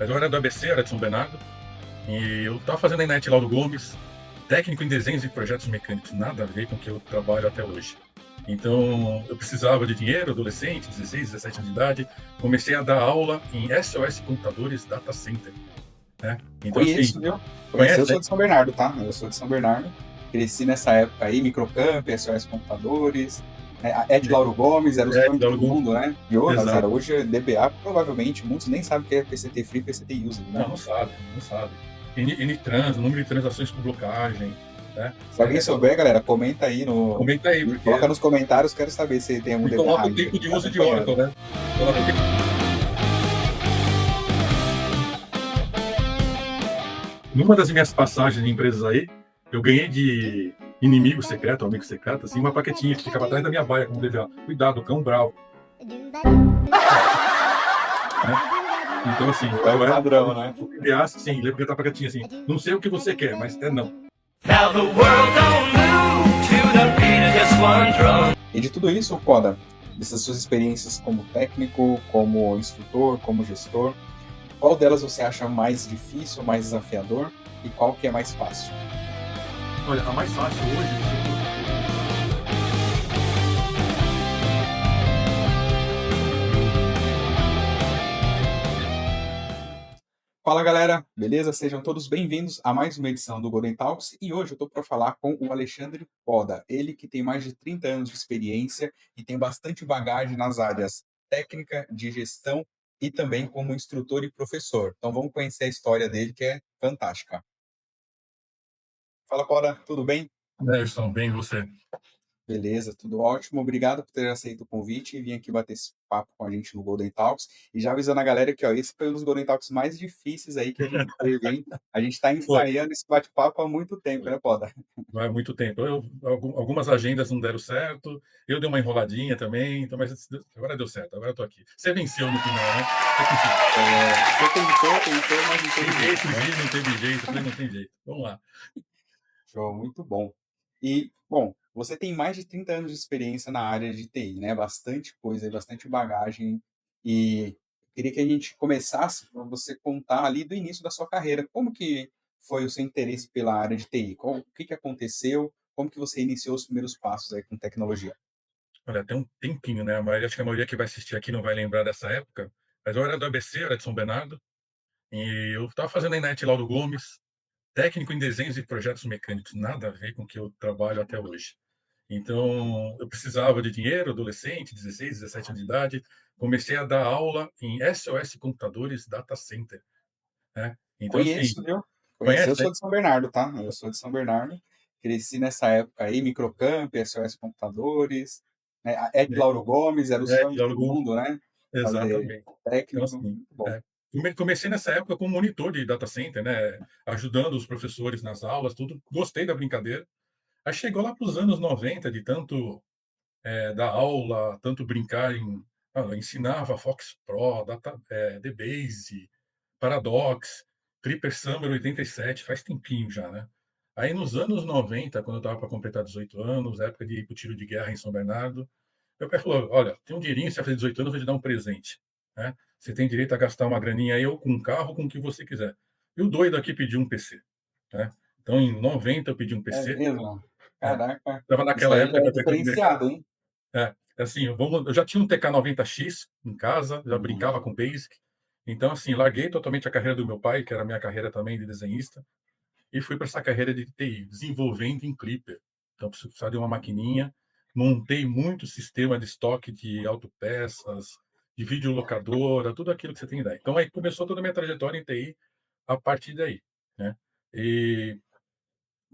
Mas eu era do ABC, era de São Bernardo, e eu estava fazendo a Enet Lauro Gomes, técnico em desenhos e projetos mecânicos, nada a ver com o que eu trabalho até hoje. Então, eu precisava de dinheiro, adolescente, 16, 17 anos de idade, comecei a dar aula em SOS Computadores Data Center, né? Então, assim, Conheço, viu? Conheço, eu conhece, sou hein? de São Bernardo, tá? Eu sou de São Bernardo. Cresci nessa época aí, Microcamp, SOS Computadores, né? A Ed Lauro Gomes era o sonho de Lauro todo Gomes, mundo, né? E ô, exato. Nazara, hoje DBA, provavelmente, muitos nem sabem o que é PCT Free, PCT User, Não, né? não sabe, não sabe. Ntrans, número de transações por blocagem, né? Se alguém souber, galera, comenta aí no. Comenta aí, Coloca porque. nos comentários, quero saber se tem algum E DBA coloca o aí tempo que de tá uso de Oracle, acompanhando. né? Coloca o tempo. Numa das minhas passagens em empresas aí, eu ganhei de inimigo secreto, amigo secreto, assim, uma paquetinha que ficava atrás da minha baia como DVA. Cuidado, cão bravo. Né? Então, assim, É o eu era padrão, né? o DVA, sim, lembro que a paquetinha assim. Não sei o que você quer, mas é não. Now the world don't move to the beat of just one drum. E de tudo isso, Koda, dessas suas experiências como técnico, como instrutor, como gestor, qual delas você acha mais difícil, mais desafiador e qual que é mais fácil? Olha, a mais fácil hoje. Fala galera, beleza? Sejam todos bem-vindos a mais uma edição do Golden Talks e hoje eu estou para falar com o Alexandre Poda, ele que tem mais de 30 anos de experiência e tem bastante bagagem nas áreas técnica, de gestão e também como instrutor e professor. Então vamos conhecer a história dele que é fantástica. Fala Poda, tudo bem? Nelson, bem você. Beleza, tudo ótimo. Obrigado por ter aceito o convite e vir aqui bater esse papo com a gente no Golden Talks. E já avisando a galera que, ó, esse foi um dos Golden Talks mais difíceis aí que a gente teve, hein? A gente está Foi. ensaiando esse bate-papo há muito tempo, né, Poda? Vai muito tempo. Algumas agendas não deram certo, eu dei uma enroladinha também, então, mas agora deu certo, agora eu tô aqui. Você venceu no final, né? Você conseguiu. Você tentou, mas não teve Tentei jeito, né? fugir, não teve jeito, falei, não tem jeito. Vamos lá. Show, muito bom. E, bom, você tem mais de 30 anos de experiência na área de TI, né? Bastante coisa, bastante bagagem. E queria que a gente começasse para você contar ali do início da sua carreira. Como que foi o seu interesse pela área de TI? O que que aconteceu? Como que você iniciou os primeiros passos aí com tecnologia? Olha, tem um tempinho, né? Mas acho que a maioria que vai assistir aqui não vai lembrar dessa época. Mas eu era do ABC, era de São Bernardo, e eu estava fazendo a Enet Lauro Gomes, técnico em desenhos e projetos mecânicos, nada a ver com o que eu trabalho até hoje. Então, eu precisava de dinheiro, adolescente, 16, 17 anos de idade, comecei a dar aula em SOS Computadores Data Center, né? Então, assim, Conheço, viu? Conheço. Eu conhece, né? sou de São Bernardo, tá? Eu sou de São Bernardo. Cresci nessa época aí, Microcamp, SOS Computadores, né? A Ed Lauro Gomes era o sonho de todo mundo, né? Fazer Exatamente. Então, técnico, assim, muito bom. comecei nessa época como monitor de data center, né? Ajudando os professores nas aulas, tudo. Gostei da brincadeira. Aí chegou lá para os anos 90, de tanto dar aula, tanto brincar em. Ensinava Fox Pro, DBase, Paradox, Clipper Summer 87, faz tempinho já, né? Aí nos anos 90, quando eu estava para completar 18 anos, época de ir para o tiro de guerra em São Bernardo, meu pai falou: olha, tem um dinheirinho, você vai fazer 18 anos, eu vou te dar um presente. Né? Você tem direito a gastar uma graninha aí, ou com um carro, com o que você quiser. E o doido aqui pediu um PC. Né? Então, em 90, eu pedi um É PC. mesmo? É, Caraca, Estava isso naquela aí já época é que eu no mercado. diferenciado, hein? Assim, eu já tinha um TK-90X em casa, já Uhum. brincava com Basic. Então, assim, larguei totalmente a carreira do meu pai, que era a minha carreira também de desenhista, e fui para essa carreira de TI, desenvolvendo em Clipper. Então, precisava de uma maquininha, montei muito sistema de estoque de autopeças, de videolocadora, tudo aquilo que você tem ideia. Então, aí começou toda a minha trajetória em TI a partir daí, né? E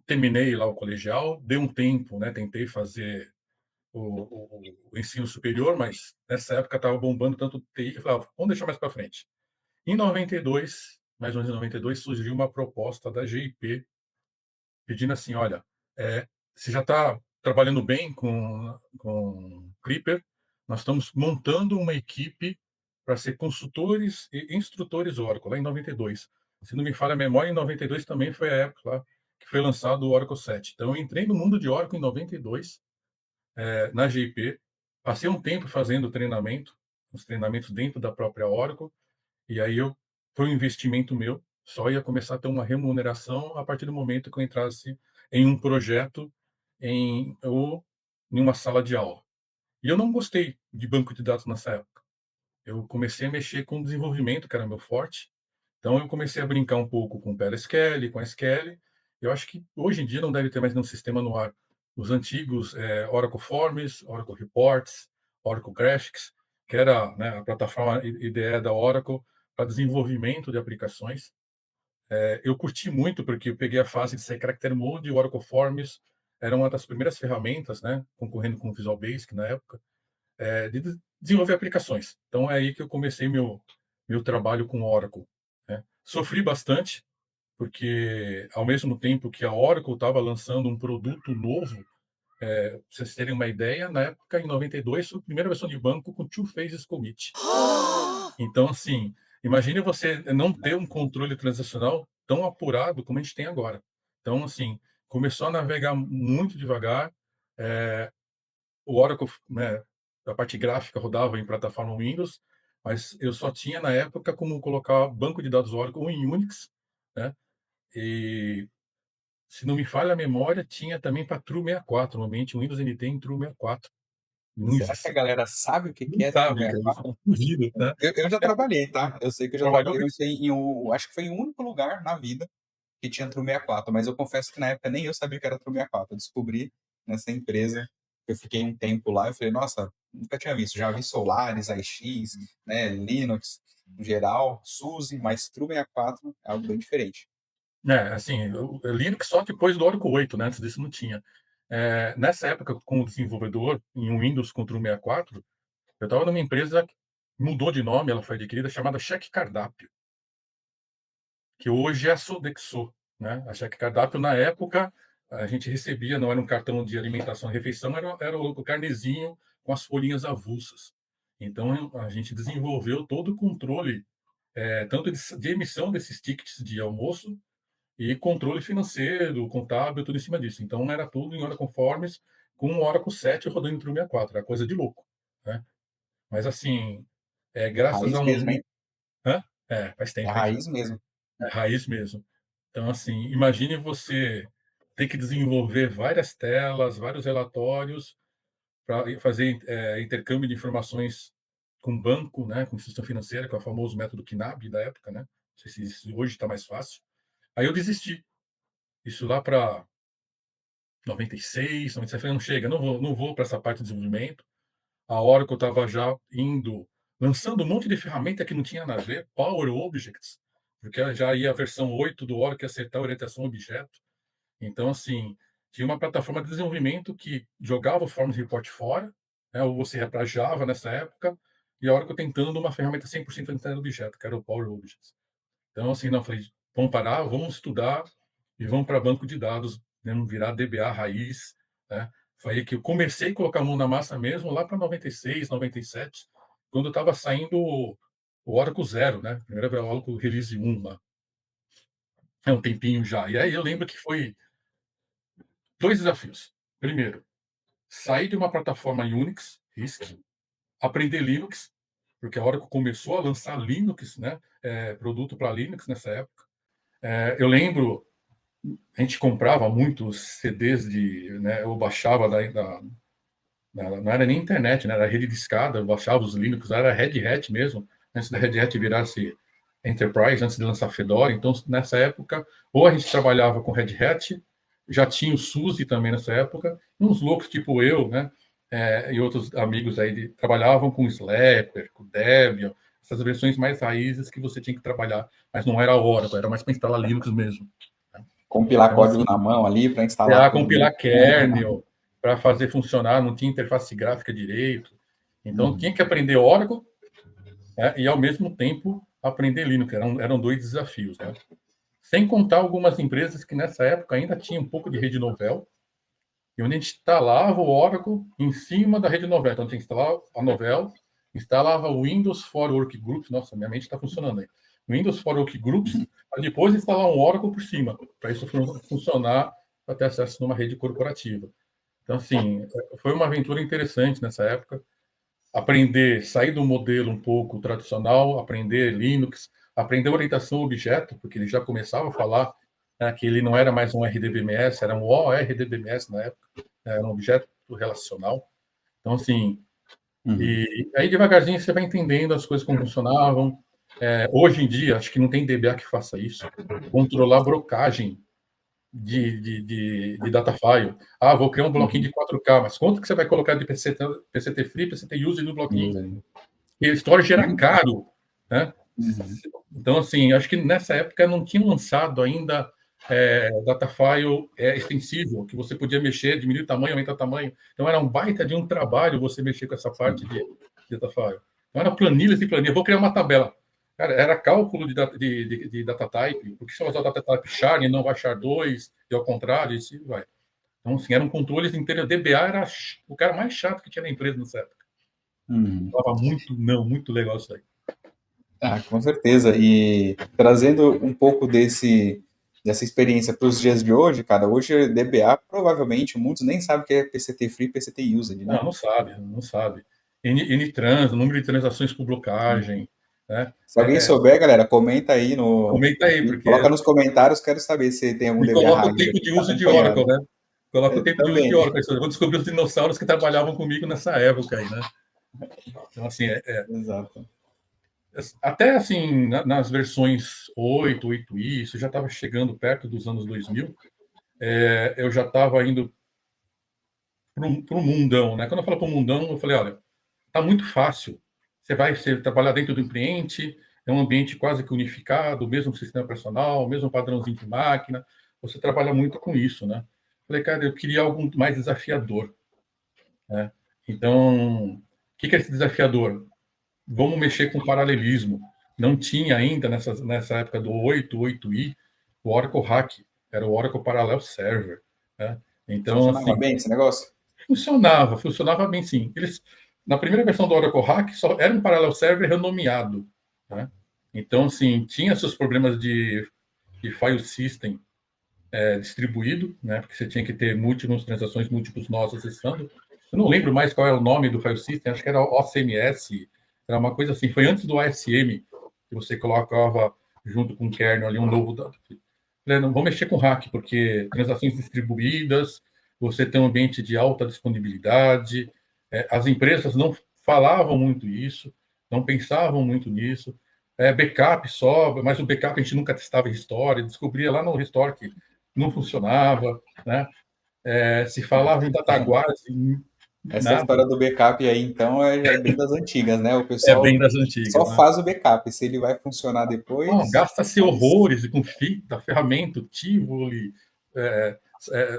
terminei lá o colegial, dei um tempo, né? Tentei fazer o ensino superior, mas nessa época estava bombando tanto TI que eu falava, vamos deixar mais para frente. Em 92, mais ou menos em 92, surgiu uma proposta da GIP pedindo assim, olha, você já está trabalhando bem com Clipper, nós estamos montando uma equipe para ser consultores e instrutores Oracle, lá em 92. Se não me falha a memória, em 92 também foi a época lá que foi lançado o Oracle 7. Então, eu entrei no mundo de Oracle em 92, na GIP, passei um tempo fazendo treinamento, os treinamentos dentro da própria Oracle, e aí eu foi um investimento meu, só ia começar a ter uma remuneração a partir do momento que eu entrasse em um projeto ou em uma sala de aula. E eu não gostei de banco de dados nessa época. Eu comecei a mexer com desenvolvimento, que era meu forte. Então eu comecei a brincar um pouco com PLSQL, com SQL. Eu acho que hoje em dia não deve ter mais nenhum sistema no ar. Os antigos Oracle Forms, Oracle Reports, Oracle Graphics, que era, né, a plataforma IDE da Oracle para desenvolvimento de aplicações. Eu curti muito porque eu peguei a fase de ser Character Mode e o Oracle Forms era uma das primeiras ferramentas, né, concorrendo com o Visual Basic na época, de desenvolver aplicações. Então é aí que eu comecei meu trabalho com Oracle, né. Sofri bastante, porque ao mesmo tempo que a Oracle estava lançando um produto novo, pra vocês terem uma ideia, na época, em 92, foi a primeira versão de banco com Two Phases Commit. Então, assim, imagine você não ter um controle transacional tão apurado como a gente tem agora. Então, assim, começou a navegar muito devagar, o Oracle, né, a parte gráfica rodava em plataforma Windows, mas eu só tinha na época como colocar banco de dados Oracle em Unix, né? E se não me falha a memória, tinha também para Tru64, no ambiente Windows NT em Tru64. Não Será que a existe. galera sabe o que Não que é sabe, cara. 64? Duvido, né? Eu já trabalhei, tá? Eu sei que eu já Trabalhou trabalhei, com eu isso? sei acho que foi o único lugar na vida que tinha Tru 64, mas eu confesso que na época nem eu sabia que era Tru 64. Eu descobri nessa empresa, eu fiquei um tempo lá, eu falei, nossa, nunca tinha visto. Já vi Solaris, AIX, né, Linux, em geral, SUSE, mas Tru 64 é algo bem diferente. Assim, o Linux só depois do Oracle 8, né? Antes disso não tinha. Nessa época, como desenvolvedor, em um Windows com Tru64, eu estava numa empresa que mudou de nome, ela foi adquirida, chamada Cheque Cardápio, que hoje é a Sodexo, né? A Cheque Cardápio, na época, a gente recebia, não era um cartão de alimentação e refeição, era o carnezinho com as folhinhas avulsas. Então, a gente desenvolveu todo o controle, tanto de emissão desses tickets de almoço e controle financeiro, contábil, tudo em cima disso. Então, era tudo em Oracle Forms, com o Oracle 7 rodando em Tru 64, era coisa de louco, né? Mas, assim, graças a Raiz mesmo, um... hein? Hã? Faz É tempo, hein? raiz mesmo. É raiz mesmo. Então, assim, imagine você ter que desenvolver várias telas, vários relatórios para fazer intercâmbio de informações com banco, né, com instituição financeira, que é o famoso método KNAB da época, né? Não sei se hoje está mais fácil. Aí eu desisti. Isso lá para 96, 97, eu falei, não chega, não vou para essa parte de desenvolvimento. A Oracle estava já lançando um monte de ferramenta que não tinha nada a ver, Power Objects, porque já ia a versão 8 do Oracle acertar a orientação objeto. Então, assim, tinha uma plataforma de desenvolvimento que jogava o Forms Report fora, né, ou você ia para Java nessa época, e a Oracle tentando uma ferramenta 100% orientada a objeto, que era o Power Objects. Então, assim, não, falei, vamos parar, vamos estudar e vamos para banco de dados, né, virar DBA raiz, né? Foi aí que eu comecei a colocar a mão na massa mesmo, lá para 96, 97, quando estava saindo o Oracle Zero, né? Primeira Oracle Release 1 lá. É um tempinho já. E aí eu lembro que foi 2 desafios. Primeiro, sair de uma plataforma Unix, RISC, aprender Linux, porque a Oracle começou a lançar Linux, né? Produto para Linux nessa época. Eu lembro, a gente comprava muitos CDs né, eu baixava não era nem internet, né, era rede de escada, eu baixava os Linux, era Red Hat mesmo, antes da Red Hat virar-se Enterprise, antes de lançar Fedora. Então, nessa época, ou a gente trabalhava com Red Hat, já tinha o SUSE também nessa época, e uns loucos tipo eu, né, e outros amigos aí trabalhavam com Slapper, com Debian, essas versões mais raízes que você tinha que trabalhar, mas não era a Oracle, era mais para instalar Linux mesmo. Compilar Então, código assim, na mão ali para instalar tudo. compilar kernel para fazer funcionar, não tinha interface gráfica direito. Então, tinha que aprender Oracle, né, e, ao mesmo tempo, aprender Linux. Eram 2 desafios. Né? Sem contar algumas empresas que, nessa época, ainda tinham um pouco de rede Novell, e onde a gente instalava o Oracle em cima da rede Novell. Então, a gente instalava a Novell, instalava o Windows for Workgroups. Nossa, minha mente está funcionando aí. Windows for Workgroups, para depois instalar um Oracle por cima, para isso funcionar, para ter acesso numa rede corporativa. Então, assim, foi uma aventura interessante nessa época. Aprender, sair do modelo um pouco tradicional, aprender Linux, aprender orientação a objeto, porque ele já começava a falar, né, que ele não era mais um RDBMS, era um ORDBMS na época, né, era um objeto relacional. Então, assim, e aí devagarzinho você vai entendendo as coisas como funcionavam. Hoje em dia, acho que não tem DBA que faça isso. Controlar brocagem de data file. Vou criar um bloquinho de 4K, mas quanto que você vai colocar de PCT free, PCT use no bloquinho? E o storage era caro, né? Então, assim, acho que nessa época não tinha lançado ainda data file extensível, que você podia mexer, diminuir o tamanho, aumentar o tamanho. Então, era um baita de um trabalho você mexer com essa parte de data file. Então, eram planilhas e planilhas. Vou criar uma tabela. Cara, era cálculo de data type, porque se eu usar data type char e não vai char 2, e ao contrário, e assim vai. Então, assim, eram controles inteiros. DBA era o cara mais chato que tinha na empresa nessa época. Falava muito legal isso aí. Com certeza. E trazendo um pouco dessa experiência para os dias de hoje, cara, hoje DBA, provavelmente, muitos nem sabem o que é PCT Free, PCT Used, né? Não sabe. Ntrans, número de transações por blocagem, né? Se alguém souber, galera, comenta aí Comenta aí, porque... Coloca nos comentários, quero saber se tem algum E DBA coloca o raiz tempo aqui de tá uso de acompanhando. Oracle, né? Coloca o tempo de uso Também. de Oracle. Eu vou descobrir os dinossauros que trabalhavam comigo nessa época aí, né? Então, assim, Exato. até assim, nas versões 8, 8i, isso já estava chegando perto dos anos 2000, eu já estava indo para o mundão, né? Quando eu falo para o mundão, eu falei, olha, tá muito fácil. Você vai trabalhar dentro do cliente, é um ambiente quase que unificado, o mesmo sistema operacional, o mesmo padrãozinho de máquina. Você trabalha muito com isso, né? Falei, cara, eu queria algo mais desafiador, né? Então, o que é esse desafiador? Vamos mexer com paralelismo. Não tinha ainda, nessa época do 8, 8i, o Oracle Hack. Era o Oracle Parallel Server, né? Então, Funcionava assim, bem esse negócio? funcionava bem sim. Na primeira versão do Oracle Hack, só era um Parallel Server renomeado, né? Então, assim, tinha seus problemas de file system distribuído, né? Porque você tinha que ter múltiplas transações, múltiplos nós acessando. Eu não lembro mais qual é o nome do file system, acho que era OCMS, era uma coisa assim. Foi antes do ASM, que você colocava junto com o kernel ali um novo dado. Não vou mexer com hack, porque transações distribuídas, você tem um ambiente de alta disponibilidade, as empresas não falavam muito isso, não pensavam muito nisso. Backup só, mas o backup a gente nunca testava em Restore, descobria lá no Restore que não funcionava, né? Se falava em DataGuard, Essa nada. história do backup aí, então, já é bem das antigas, né? O É pessoal bem das antigas, só né? faz o backup. Se ele vai funcionar depois... Gasta-se horrores com fita, ferramenta, Tivoli.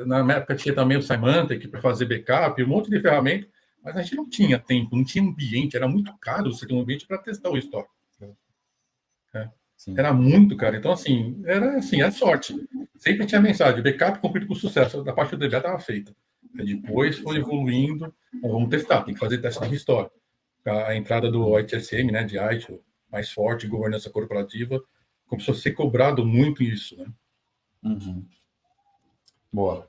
Na minha época tinha também o Symantec para fazer backup, um monte de ferramenta, mas a gente não tinha tempo, não tinha ambiente, era muito caro você ter um ambiente para testar o estoque. Era muito caro. Então, assim, era sorte. Sempre tinha mensagem, backup cumprido com sucesso, da parte do DBA estava feita. Depois foi evoluindo, vamos testar, tem que fazer teste de restore. A entrada do ITSM, né, de ITIL, mais forte, governança corporativa, começou a ser cobrado muito isso, né? Boa.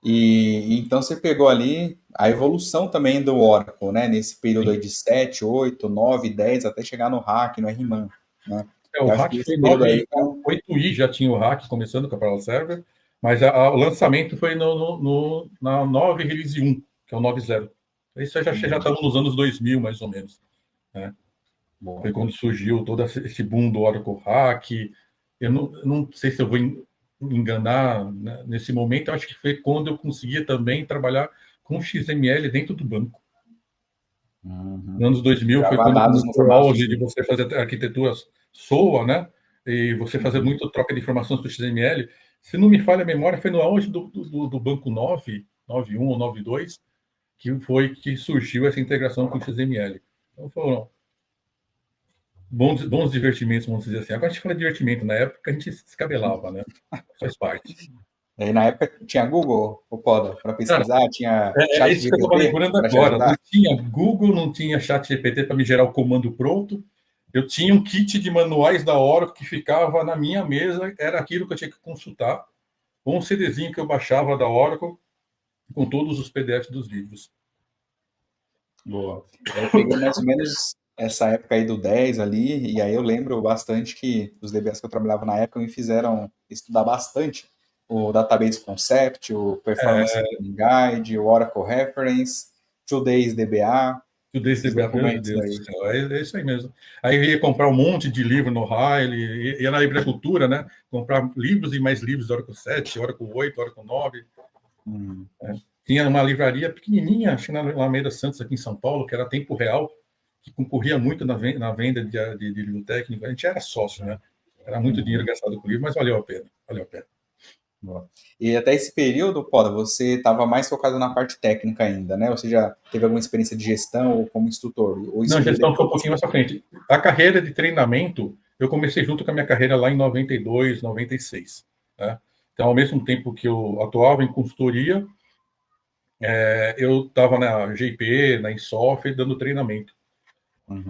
E então você pegou ali a evolução também do Oracle, né? Nesse período aí de 7, 8, 9, 10, até chegar no hack, no RMAN, né? O Eu acho hack que foi esse período 9, aí... 8i já tinha o hack começando com a Parallel Server, mas o lançamento foi na 9 Release 1, que é o 9.0. Isso já estava nos anos 2000, mais ou menos, né? Foi quando surgiu todo esse boom do Oracle Hack. Eu não sei se eu vou enganar, né? Nesse momento, eu acho que foi quando eu conseguia também trabalhar com XML dentro do banco. Nos anos 2000 foi quando começou o auge de você fazer arquiteturas SOA, né? E você fazer muito troca de informações do XML. Se não me falha a memória, foi no auge do banco 9, 9.1 ou 9.2, que foi que surgiu essa integração com o XML. Então foram bons divertimentos, vamos dizer assim. Agora a gente fala de divertimento, na época a gente se descabelava, né? Faz parte. E na época tinha Google, o Poda, para pesquisar, Cara, tinha é isso que eu estava ChatGPT lembrando para te agora. ajudar. Não tinha Google, não tinha ChatGPT para me gerar o comando pronto. Eu tinha um kit de manuais da Oracle que ficava na minha mesa, era aquilo que eu tinha que consultar, com um CDzinho que eu baixava da Oracle, com todos os PDFs dos livros. Boa. Eu peguei mais ou menos essa época aí do 10 ali, e aí eu lembro bastante que os DBAs que eu trabalhava na época me fizeram estudar bastante o Database Concept, o Performance Planning Guide, o Oracle Reference, Today's DBA, O desse esses DBA, meu documentos Deus do aí. céu, é isso aí mesmo. Aí eu ia comprar um monte de livro no Braille, ia na livraria Cultura, né? Comprar livros e mais livros de Oracle 7, Oracle 8, Oracle 9. Hum. Tinha uma livraria pequenininha, acho que na Alameda Santos, aqui em São Paulo, que era Tempo Real, que concorria muito na venda de livro técnico. A gente era sócio, né? Era muito dinheiro gastado com livro, mas valeu a pena. Valeu a pena. Boa. E até esse período, Poda, você estava mais focado na parte técnica ainda, né? Ou você já teve alguma experiência de gestão ou como instrutor? Ou isso Não, veio gestão foi um depois? pouquinho mais para frente. A carreira de treinamento, eu comecei junto com a minha carreira lá em 92, 96. Né? Então, ao mesmo tempo que eu atuava em consultoria, eu estava na GP, na Insoft, dando treinamento. Uhum.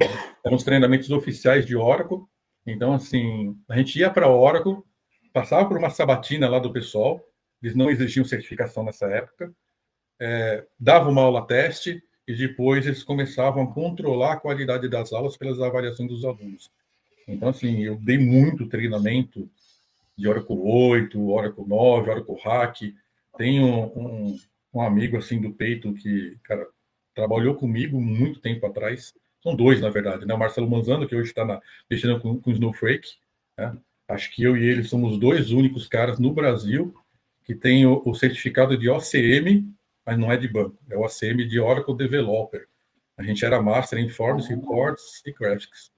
Eram os treinamentos oficiais de Oracle. Então, assim, a gente ia para Oracle, passava por uma sabatina lá do pessoal, eles não exigiam certificação nessa época, dava uma aula teste e depois eles começavam a controlar a qualidade das aulas pelas avaliações dos alunos. Então, assim, eu dei muito treinamento de Oracle 8, Oracle 9, Oracle Hack. Tenho um amigo, assim, do peito que, cara, trabalhou comigo muito tempo atrás. São dois, na verdade, né? O Marcelo Manzano, que hoje está mexendo com Snowflake, né? Acho que eu e ele somos os dois únicos caras no Brasil que tem o certificado de OCM, mas não é de banco, é o OCM de Oracle Developer. A gente era Master em Forms, Reports e Graphics.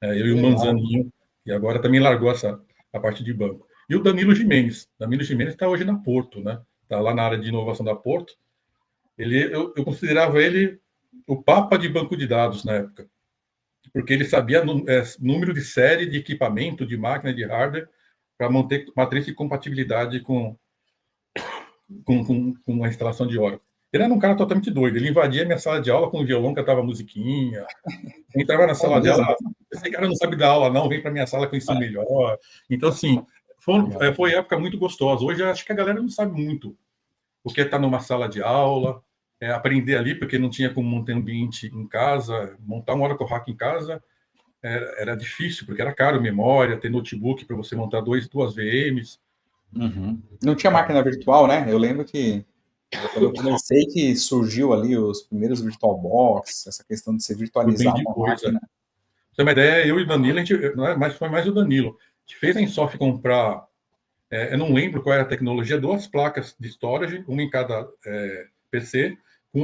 Eu e o Legal. Manzaninho, e agora também largou a parte de banco. E o Danilo Jimenez. Danilo Jimenez está hoje na Porto, né? Está lá na área de inovação da Porto. Eu considerava ele o papa de banco de dados na época, porque ele sabia número de série de equipamento, de máquina, de hardware, para manter matriz de compatibilidade com a instalação de Oracle. Ele era um cara totalmente doido. Ele invadia minha sala de aula com o violão, cantava musiquinha. Entrava na É sala de mesmo? aula, esse cara não sabe dar aula, não, vem para minha sala que eu ensino melhor. Então, assim, foi época muito gostosa. Hoje, acho que a galera não sabe muito o que é estar numa sala de aula, aprender ali, porque não tinha como montar ambiente em casa, montar um Oracle Hack em casa era difícil, porque era caro memória, ter notebook para você montar duas VMs. Uhum. Não tinha máquina virtual, né? Eu lembro que quando eu comecei que surgiu ali os primeiros VirtualBox, essa questão de se Foi bem virtualizar uma depois. máquina. Pra você ter uma ideia, eu e o Danilo, a gente, mas foi mais o Danilo. A gente fez a Insoft comprar. Eu não lembro qual era a tecnologia, duas placas de storage, uma em cada PC,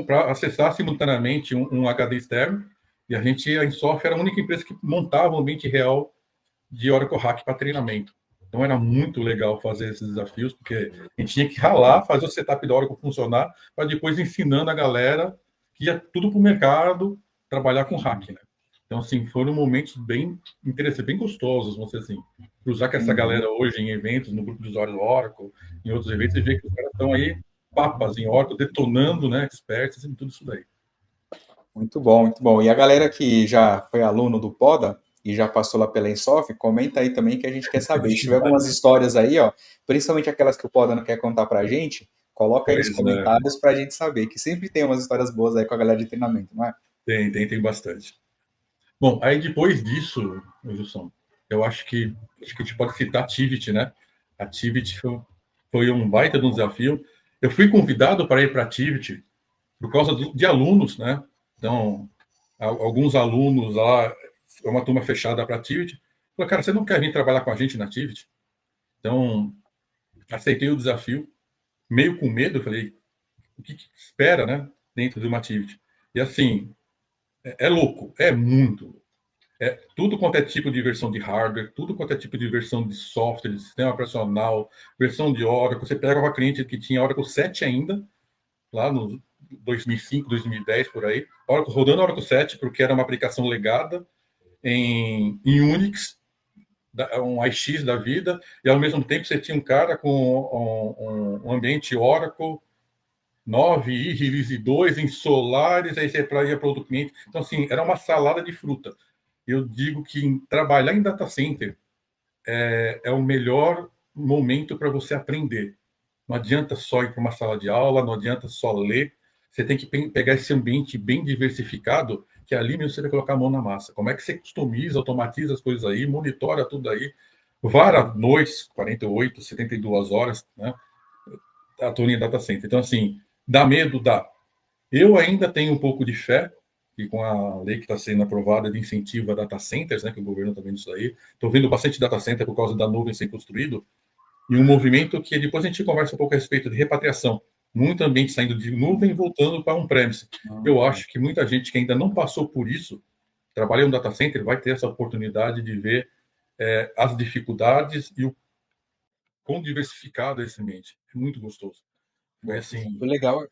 para acessar simultaneamente um HD externo. E a Insoft era a única empresa que montava um ambiente real de Oracle Hack para treinamento. Então era muito legal fazer esses desafios, porque a gente tinha que ralar, fazer o setup da Oracle funcionar, para depois ensinando a galera que ia tudo para o mercado trabalhar com hack, né? Então, assim, foram momentos bem interessantes, bem gostosos, vamos dizer assim. Cruzar com essa galera hoje em eventos, no grupo de usuários Oracle, em outros eventos, e ver que os caras estão aí, papas em Oracle, detonando, né, experts em tudo isso daí. Muito bom, muito bom. E a galera que já foi aluno do Poda e já passou lá pela Ensof, comenta aí também que a gente quer saber. Se tiver algumas histórias aí, ó, principalmente aquelas que o Poda não quer contar pra gente, coloca aí nos Pois é, comentários pra gente saber, que sempre tem umas histórias boas aí com a galera de treinamento, não é? tem bastante. Bom, aí depois disso, Wilson, eu acho que a gente pode citar a Tivit, né? A Tivit foi um baita de um desafio. Eu fui convidado para ir para a Tivit por causa de alunos, né? Então, alguns alunos lá, é uma turma fechada para a Tivit, falou, cara, você não quer vir trabalhar com a gente na Tivit? Então, aceitei o desafio, meio com medo, eu falei, o que espera, né? Dentro de uma Tivit. E assim, é louco, é muito louco. Tudo quanto é tipo de versão de hardware, tudo quanto é tipo de versão de software, de sistema operacional, versão de Oracle. Você pega uma cliente que tinha Oracle 7 ainda, lá no 2005, 2010, por aí, Oracle, rodando Oracle 7, porque era uma aplicação legada em Unix, um IX da vida, e ao mesmo tempo você tinha um cara com um ambiente Oracle 9 e Release 2 em Solaris, aí você ia para outro cliente. Então, assim, era uma salada de fruta. Eu digo que trabalhar em data center é o melhor momento para você aprender. Não adianta só ir para uma sala de aula, não adianta só ler. Você tem que pegar esse ambiente bem diversificado, que ali mesmo você vai colocar a mão na massa. Como é que você customiza, automatiza as coisas aí, monitora tudo aí, várias noites, 48, 72 horas, né? Atuando em data center. Então, assim, dá medo, dá. Eu ainda tenho um pouco de fé, e com a lei que está sendo aprovada de incentivo a data centers, né, que o governo está vendo isso aí, estou vendo bastante data center por causa da nuvem ser construído, e um movimento que depois a gente conversa um pouco a respeito de repatriação. Muito ambiente saindo de nuvem e voltando para on-premise. Eu Uhum. acho que muita gente que ainda não passou por isso, trabalha em um data center, vai ter essa oportunidade de ver as dificuldades e o quão diversificado é esse ambiente. É muito gostoso. Foi Boa. O assim, legal é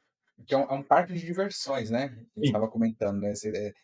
que é um parque de diversões, né, a gente sim. estava comentando, né,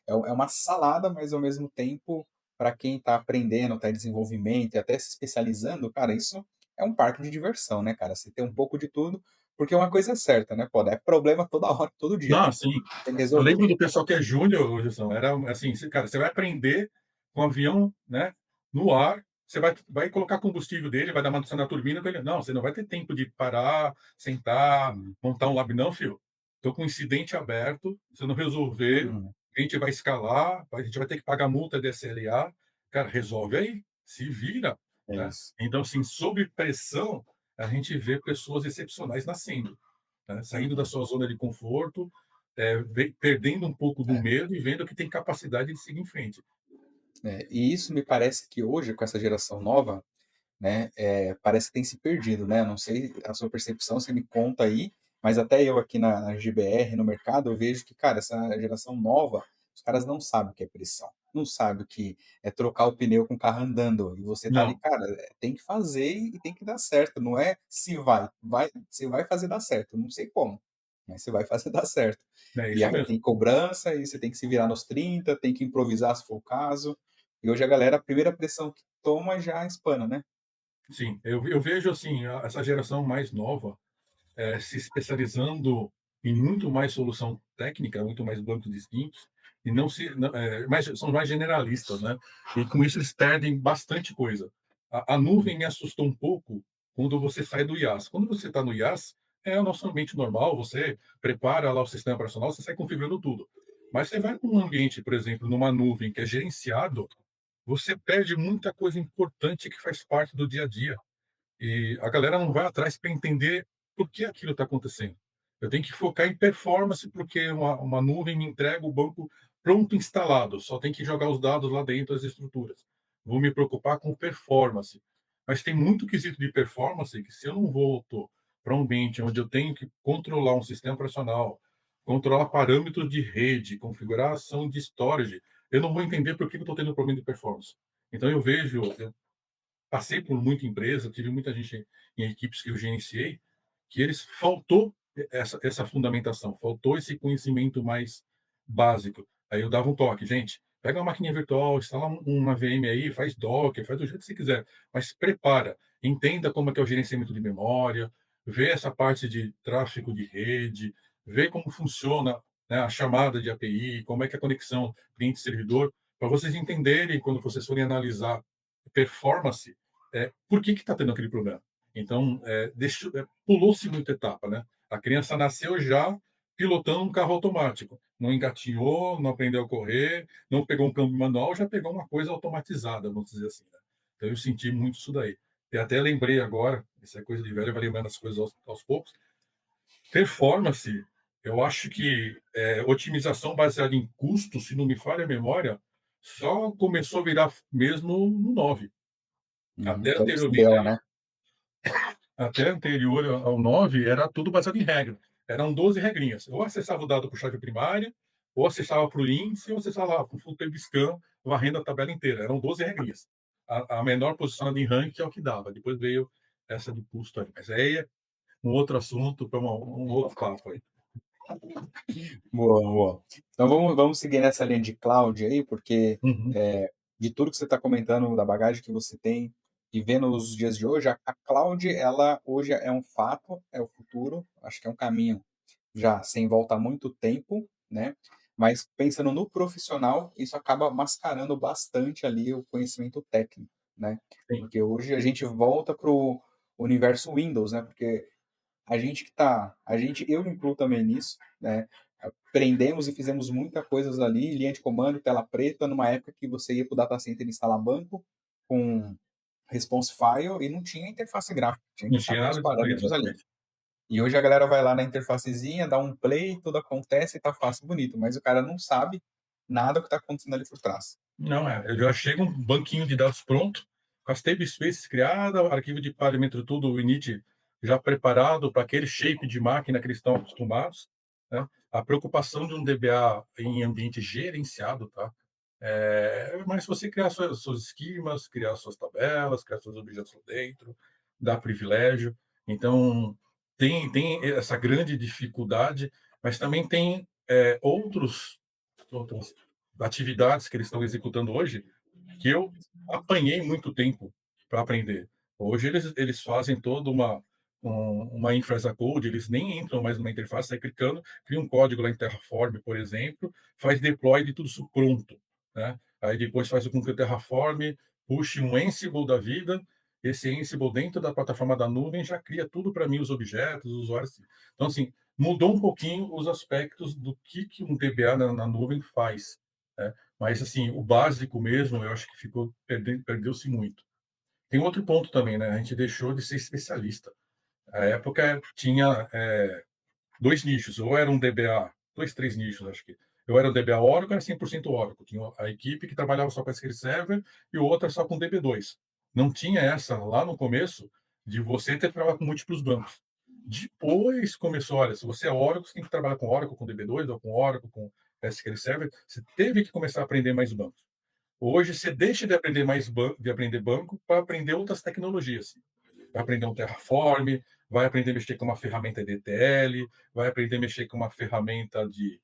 é uma salada, mas ao mesmo tempo, para quem está aprendendo, está em desenvolvimento e até se especializando, cara, isso é um parque de diversão, né, cara, você tem um pouco de tudo, porque uma coisa é certa, né, pô, é problema toda hora, todo dia, Não, sim. tem que Eu resolver. lembro do pessoal que é júnior, Gilson, era assim, cara, você vai aprender com o avião, né, no ar, você vai colocar combustível dele, vai dar manutenção na turbina com ele. Não, você não vai ter tempo de parar, sentar, Sim. montar um lab, não, filho. Estou com um incidente aberto, se eu não resolver, Uhum. a gente vai escalar, a gente vai ter que pagar multa de SLA. Cara, resolve aí, se vira, É né? isso. Então, assim, sob pressão, a gente vê pessoas excepcionais nascendo, né? Saindo da Uhum. sua zona de conforto, perdendo um pouco do É. medo e vendo que tem capacidade de seguir em frente. E isso me parece que hoje, com essa geração nova, né, parece que tem se perdido, né, eu não sei a sua percepção, você me conta aí, mas até eu aqui na GBR, no mercado, eu vejo que, cara, essa geração nova, os caras não sabem o que é pressão, não sabem o que é trocar o pneu com o carro andando, e você tá ali, Não, cara, tem que fazer e tem que dar certo, não é se vai, você vai fazer dar certo, não sei como, mas você vai fazer dar certo. é E isso aí mesmo. tem cobrança, e você tem que se virar nos 30, tem que improvisar se for o caso, e hoje a galera, a primeira pressão que toma já espana, né? Sim, eu vejo assim, essa geração mais nova se especializando em muito mais solução técnica, muito mais banco distintos, e não se, são mais generalistas, né? E com isso eles perdem bastante coisa. A nuvem me assustou um pouco quando você sai do IaaS. Quando você está no IaaS, é o nosso ambiente normal, você prepara lá o sistema operacional, você sai configurando tudo. Mas você vai para um ambiente, por exemplo, numa nuvem que é gerenciado, você perde muita coisa importante que faz parte do dia a dia. E a galera não vai atrás para entender por que aquilo está acontecendo. Eu tenho que focar em performance, porque uma nuvem me entrega o banco pronto instalado, só tem que jogar os dados lá dentro das estruturas. Vou me preocupar com performance. Mas tem muito quesito de performance que, se eu não volto para um ambiente onde eu tenho que controlar um sistema operacional, controlar parâmetros de rede, configuração de storage, eu não vou entender por que eu estou tendo problema de performance. Então, eu passei por muita empresa, tive muita gente em equipes que eu gerenciei, que eles faltou essa fundamentação, faltou esse conhecimento mais básico. Aí eu dava um toque, gente, pega uma maquininha virtual, instala uma VM aí, faz Docker, faz do jeito que você quiser, mas prepara, entenda como é que é o gerenciamento de memória, vê essa parte de tráfego de rede, vê como funciona, né, a chamada de API, como é que é a conexão cliente-servidor, para vocês entenderem, quando vocês forem analisar performance, por que está tendo aquele problema. Então, pulou-se muita etapa, né? A criança nasceu já pilotando um carro automático. Não engatinhou, não aprendeu a correr, não pegou um câmbio manual, já pegou uma coisa automatizada, vamos dizer assim. Né? Então, eu senti muito isso daí. E até lembrei agora, isso é coisa de velho, vai lembrando as coisas aos poucos. Performance, eu acho que otimização baseada em custo, se não me falha a memória, só começou a virar mesmo no 9. Uhum. Até Todo esse anteriormente, BO, né? até anterior ao 9, era tudo baseado em regra. Eram 12 regrinhas. Ou acessava o dado por chave primária, ou acessava para o índice, ou acessava lá para o FluterBiscam, varrendo a tabela inteira. Eram 12 regrinhas. A menor posicionada em ranking é o que dava. Depois veio essa do custo aí. Mas aí é um outro assunto para um outro papo aí. Boa, boa. Então vamos seguir nessa linha de cloud aí, porque Uhum. de tudo que você está comentando, da bagagem que você tem e vendo os dias de hoje, a cloud, ela hoje é um fato, é o futuro, acho que é um caminho já sem volta há muito tempo, né? Mas pensando no profissional, isso acaba mascarando bastante ali o conhecimento técnico, né? Sim. Porque hoje a gente volta para o universo Windows, né? Porque a gente, eu me incluo também nisso, né? aprendemos e fizemos muita coisas ali, linha de comando, tela preta, numa época que você ia para o data center instalar banco com response file e não tinha interface gráfica, tinha que Não estar tinha com os nada disso aí, parâmetros ali. exatamente. E hoje a galera vai lá na interfacezinha, dá um play, tudo acontece, tá fácil, bonito, mas o cara não sabe nada do que está acontecendo ali por trás. Não, eu já chego um banquinho de dados pronto, com as table spaces criadas, arquivo de parâmetro tudo, o init já preparado para aquele shape de máquina que eles estão acostumados, né? A preocupação de um DBA em ambiente gerenciado, tá? Mas se você criar seus esquemas, criar suas tabelas, criar seus objetos lá dentro, dá privilégio. Então, tem essa grande dificuldade, mas também tem outras atividades que eles estão executando hoje que eu apanhei muito tempo para aprender. Hoje eles fazem toda uma infra as a code, eles nem entram mais numa interface, sai clicando, cria um código lá em Terraform, por exemplo, faz deploy de tudo isso pronto, né? Aí depois faz com que o Terraform puxe um Ansible da vida, esse Ansible dentro da plataforma da nuvem já cria tudo para mim, os objetos, os usuários. Então, assim, mudou um pouquinho os aspectos do que um DBA na nuvem faz, né? Mas, assim, o básico mesmo, eu acho que perdeu-se muito. Tem outro ponto também, né? A gente deixou de ser especialista. A época tinha dois nichos, ou era um DBA, dois, três nichos, acho que. Eu era o DBA Oracle, era 100% Oracle. Tinha a equipe que trabalhava só com SQL Server e outra só com DB2. Não tinha essa lá no começo de você ter que trabalhar com múltiplos bancos. Depois começou, olha, se você é Oracle, você tem que trabalhar com Oracle, com DB2, ou com Oracle, com SQL Server. Você teve que começar a aprender mais bancos. Hoje você deixa de aprender de aprender banco para aprender outras tecnologias. Vai aprender um Terraform, vai aprender a mexer com uma ferramenta de ETL, vai aprender a mexer com uma ferramenta de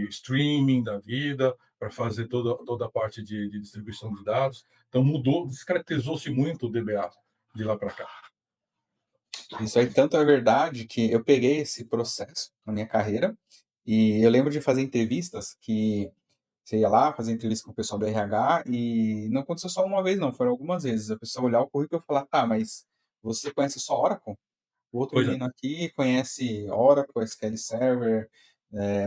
streaming da vida, para fazer toda a parte de distribuição de dados. Então mudou, descaracterizou-se muito o DBA de lá para cá. Isso aí tanto é verdade que eu peguei esse processo na minha carreira e eu lembro de fazer entrevistas que você ia lá fazer entrevista com o pessoal do RH e não aconteceu só uma vez, não, foram algumas vezes. A pessoa olhar o currículo e falar, tá, mas você conhece só Oracle? O outro Pois é. menino aqui conhece Oracle, SQL Server,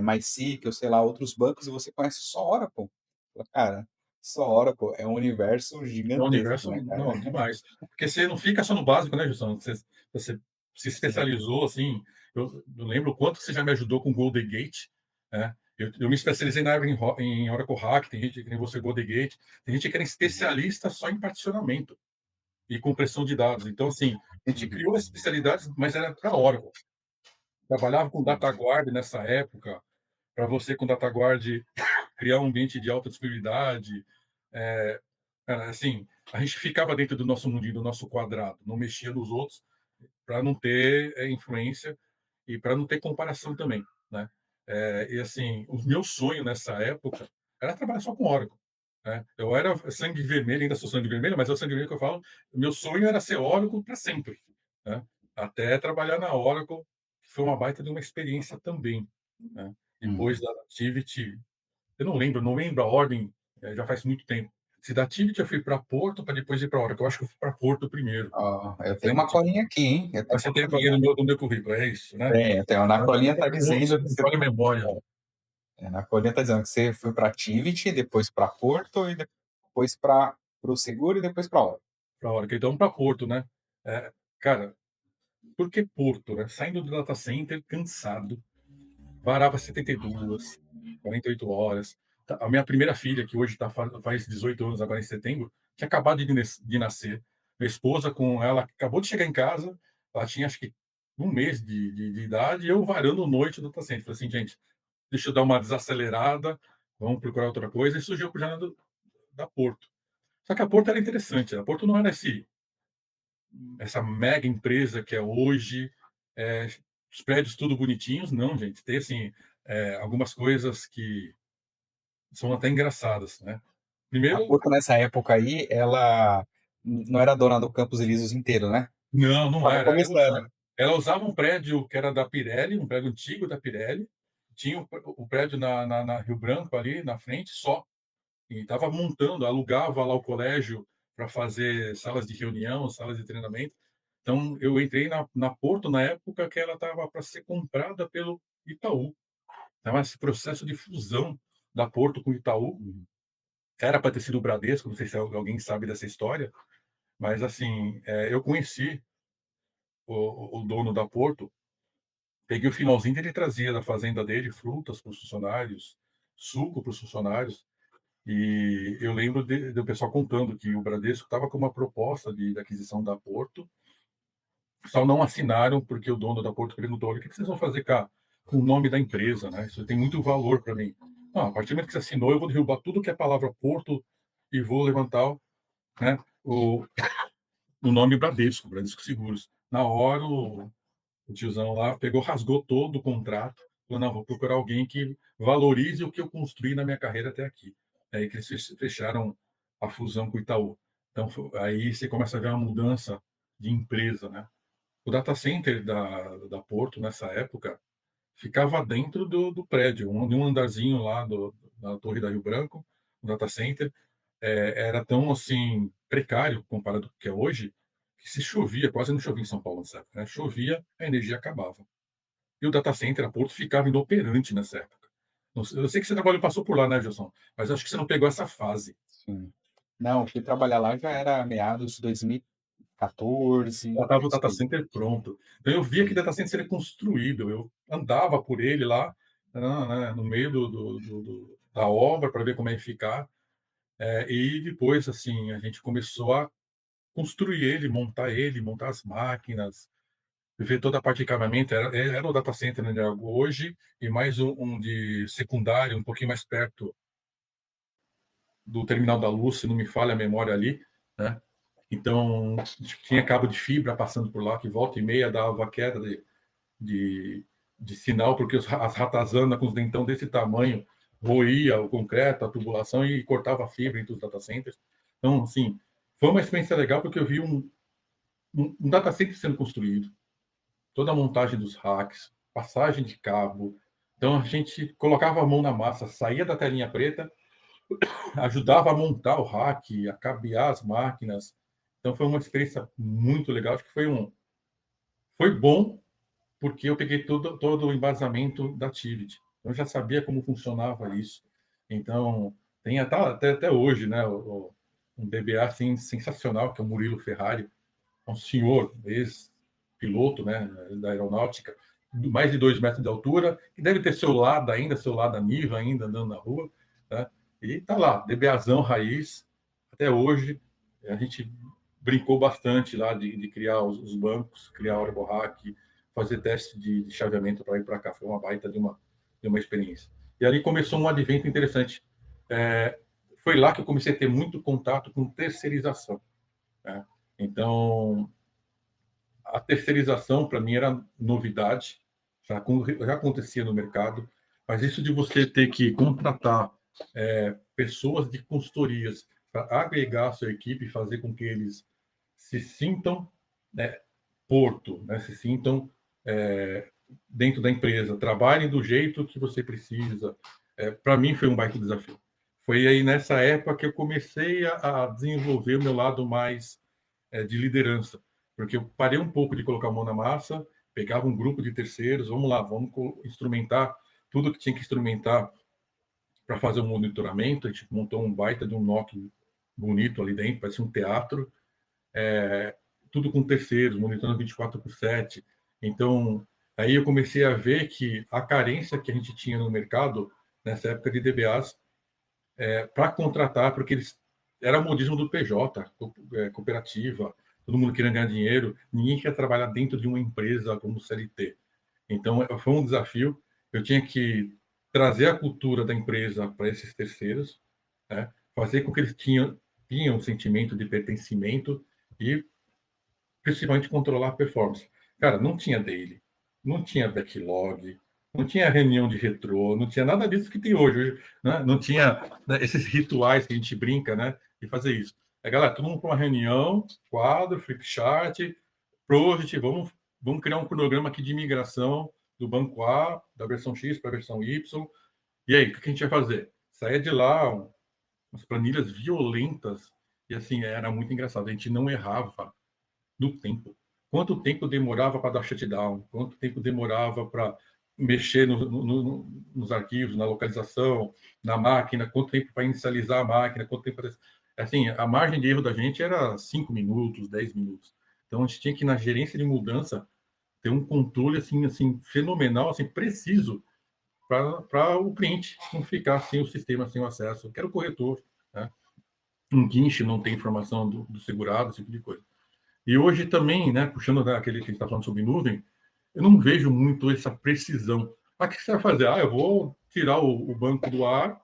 MySQL, sei lá, outros bancos, e você conhece só Oracle? Fala, cara, só Oracle é um universo É um gigantesco, universo, né, cara? não, demais. Porque você não fica só no básico, né, Gilson? Você se Sim. especializou, assim. Eu lembro o quanto você já me ajudou com o Golden Gate, né? Eu me especializei na área em Oracle Hack, tem gente que nem você, Golden Gate, tem gente que era especialista só em particionamento e compressão de dados. Então, assim, a gente Uhum. criou as especialidades, mas era para Oracle. Trabalhava com Sim. Data Guard nessa época, para você com Data Guard criar um ambiente de alta disponibilidade. É, cara, assim, a gente ficava dentro do nosso mundinho, do nosso quadrado, não mexia nos outros para não ter influência e para não ter comparação também, né? E assim, o meu sonho nessa época era trabalhar só com Oracle, né? Eu era sangue vermelho, ainda sou sangue vermelho, mas é o sangue vermelho que eu falo. O meu sonho era ser Oracle para sempre, né? Até trabalhar na Oracle, que foi uma baita de uma experiência também, né? Depois Uhum. da Activity, eu não lembro a ordem, já faz muito tempo. Se da Activity eu fui para Porto para depois ir para Oracle. Eu acho que eu fui para Porto primeiro. Ó, eu tenho uma Lembro de colinha aqui, hein? Eu tenho Mas você uma tem colinha. no meu currículo, é isso, né? Tenho. Na colinha tá Você dizendo que me você. falha a memória. Na colinha tá dizendo que você foi para Activity, depois para Porto e depois para o Seguro e depois para Oracle. Para Oracle. Então, para Porto, né? Cara, por que Porto, né? Saindo do data center, cansado, varava 72, 48 horas. A minha primeira filha, que hoje faz 18 anos agora em setembro, tinha acabado de nascer. Minha esposa, com ela, acabou de chegar em casa, ela tinha acho que um mês de idade, e eu varando noite no data center. Falei assim, gente, deixa eu dar uma desacelerada, vamos procurar outra coisa, e surgiu o projeto da Porto. Só que a Porto era interessante, a Porto não era essa mega empresa que é hoje, é, os prédios tudo bonitinhos, não, gente. Tem assim, algumas coisas que são até engraçadas, né? A Primeiro, Porto, nessa época aí, ela não era dona do Campos Elíseos inteiro, né? não, não Tava era. começando. Ela usava um prédio que era da Pirelli, um prédio antigo da Pirelli, tinha o prédio na Rio Branco ali na frente só, e estava montando, alugava lá o colégio para fazer salas de reunião, salas de treinamento. Então, eu entrei na Porto na época que ela estava para ser comprada pelo Itaú. Então, esse processo de fusão da Porto com o Itaú Uhum. era para ter sido o Bradesco, não sei se alguém sabe dessa história, mas assim, eu conheci o dono da Porto, peguei o finalzinho que ele trazia da fazenda dele frutas para os funcionários, suco para os funcionários, e eu lembro do pessoal contando que o Bradesco estava com uma proposta de aquisição da Porto, só não assinaram porque o dono da Porto perguntou: olha, o que vocês vão fazer com o nome da empresa, né? Isso tem muito valor para mim. Não, a partir do momento que você assinou, eu vou derrubar tudo que é palavra Porto e vou levantar, né, o nome Bradesco, Bradesco Seguros. Na hora, o tiozão lá pegou, rasgou todo o contrato, falou: não, vou procurar alguém que valorize o que eu construí na minha carreira até aqui. É aí que eles fecharam a fusão com o Itaú. Então, aí você começa a ver uma mudança de empresa, né? O data center da Porto, nessa época, ficava dentro do prédio, de um andarzinho lá na Torre da Rio Branco, o data center. Era tão assim precário comparado com o que é hoje, que se chovia, quase não chovia em São Paulo nessa época, né? Chovia, a energia acabava. E o data center, a Porto, ficava inoperante nessa época. Eu sei que você trabalhou, passou por lá, né, Gilson? Mas acho que você não pegou essa fase. Sim. Não, eu fui trabalhar lá já era meados de 2014, Já estava o isso data aí. center pronto. Então eu via que o Sim. data center seria construído. Eu andava por ele lá, né, no meio da obra para ver como é que ficar. E depois, assim, a gente começou a construir ele, montar as máquinas, ver toda a parte de acabamento. Era o data center onde é hoje, e mais um de secundário, um pouquinho mais perto do terminal da luz, se não me falha a memória ali, né? Então, tinha cabo de fibra passando por lá, que volta e meia dava queda de, de sinal, porque as ratazanas com os dentão desse tamanho roía o concreto, a tubulação e cortava a fibra entre os data centers. Então, assim, foi uma experiência legal porque eu vi um data center sendo construído, toda a montagem dos racks, passagem de cabo. Então, a gente colocava a mão na massa, saía da telinha preta, ajudava a montar o rack, a cabear as máquinas. Então, foi uma experiência muito legal. Acho que foi bom, porque eu peguei todo o embasamento da Tivit. Eu já sabia como funcionava isso. Então, tem até hoje, né, um DBA assim, sensacional, que é o Murilo Ferrari, é um senhor, ex-piloto, né, da aeronáutica, mais de 2 metros de altura, que deve ter seu lado ainda, seu lado Niva ainda andando na rua, né? E está lá, DBAzão raiz, até hoje. A gente brincou bastante lá de criar os bancos, criar o Hack, fazer teste de chaveamento para ir para cá. Foi uma baita de uma experiência. E ali começou um advento interessante. Foi lá que eu comecei a ter muito contato com terceirização, né? Então, a terceirização, para mim, era novidade, já acontecia no mercado, mas isso de você ter que contratar pessoas de consultorias para agregar a sua equipe e fazer com que eles se sintam, né, Porto, né, se sintam dentro da empresa, trabalhem do jeito que você precisa. Para mim, foi um baita desafio. Foi aí nessa época que eu comecei a desenvolver o meu lado mais de liderança, porque eu parei um pouco de colocar a mão na massa, pegava um grupo de terceiros, vamos lá, vamos instrumentar tudo que tinha que instrumentar para fazer um monitoramento. A gente montou um baita de um NOC bonito ali dentro, parecia um teatro, tudo com terceiros, monitorando 24/7. Então, aí eu comecei a ver que a carência que a gente tinha no mercado, nessa época de DBAs, para contratar, porque eles era o modismo do PJ, cooperativa, todo mundo querendo ganhar dinheiro, ninguém quer trabalhar dentro de uma empresa como CLT. Então, foi um desafio. Eu tinha que trazer a cultura da empresa para esses terceiros, né? Fazer com que eles tinham um sentimento de pertencimento e, principalmente, controlar a performance. Cara, não tinha daily, não tinha backlog, não tinha reunião de retrô, não tinha nada disso que tem hoje, né? Não tinha, né, esses rituais que a gente brinca, né, de fazer isso. Galera, todo mundo para uma reunião, quadro, flipchart, project, vamos criar um cronograma aqui de migração do banco A, da versão X para a versão Y. E aí, o que a gente vai fazer? Saia de lá, umas planilhas violentas, e assim, era muito engraçado. A gente não errava no tempo. Quanto tempo demorava para dar shutdown? Quanto tempo demorava para mexer nos arquivos, na localização, na máquina, quanto tempo para inicializar a máquina, quanto tempo para... Assim, a margem de erro da gente era 5 minutos, 10 minutos. Então, a gente tinha que, na gerência de mudança, ter um controle assim fenomenal, assim, preciso, para o cliente não ficar sem o sistema, sem o acesso. Eu quero o corretor, né? Um guincho não tem informação do segurado, esse tipo de coisa. E hoje também, né, puxando daquele que a gente está falando sobre nuvem, eu não vejo muito essa precisão. Ah, o que você vai fazer? Ah, eu vou tirar o banco do ar,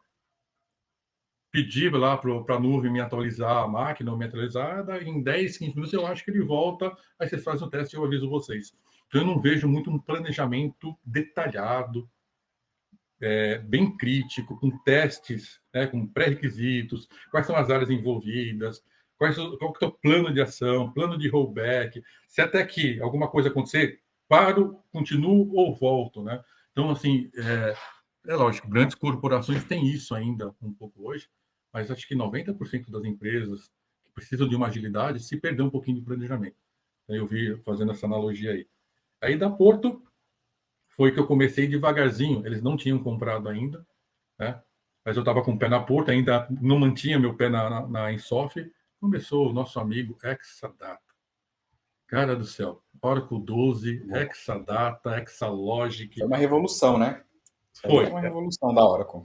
pedir lá para a nuvem me atualizar a máquina, ou me atualizar, daí em 10, 15 minutos eu acho que ele volta, aí vocês fazem o teste e eu aviso vocês. Então eu não vejo muito um planejamento detalhado, bem crítico, com testes, né, com pré-requisitos, quais são as áreas envolvidas, qual que é o plano de ação, plano de rollback, se até que alguma coisa acontecer, paro, continuo ou volto, né? Então, assim, é lógico, grandes corporações têm isso ainda um pouco hoje, mas acho que 90% das empresas que precisam de uma agilidade se perdeu um pouquinho de planejamento. Eu vi fazendo essa analogia aí. Aí da Porto, foi que eu comecei devagarzinho. Eles não tinham comprado ainda, né? Mas eu estava com o pé na porta, ainda não mantinha meu pé na Insoft. Começou o nosso amigo Exadata. Cara do céu, Oracle 12, Exadata, Exalogic. Foi uma revolução, né? Isso aí Foi. foi uma revolução da Oracle.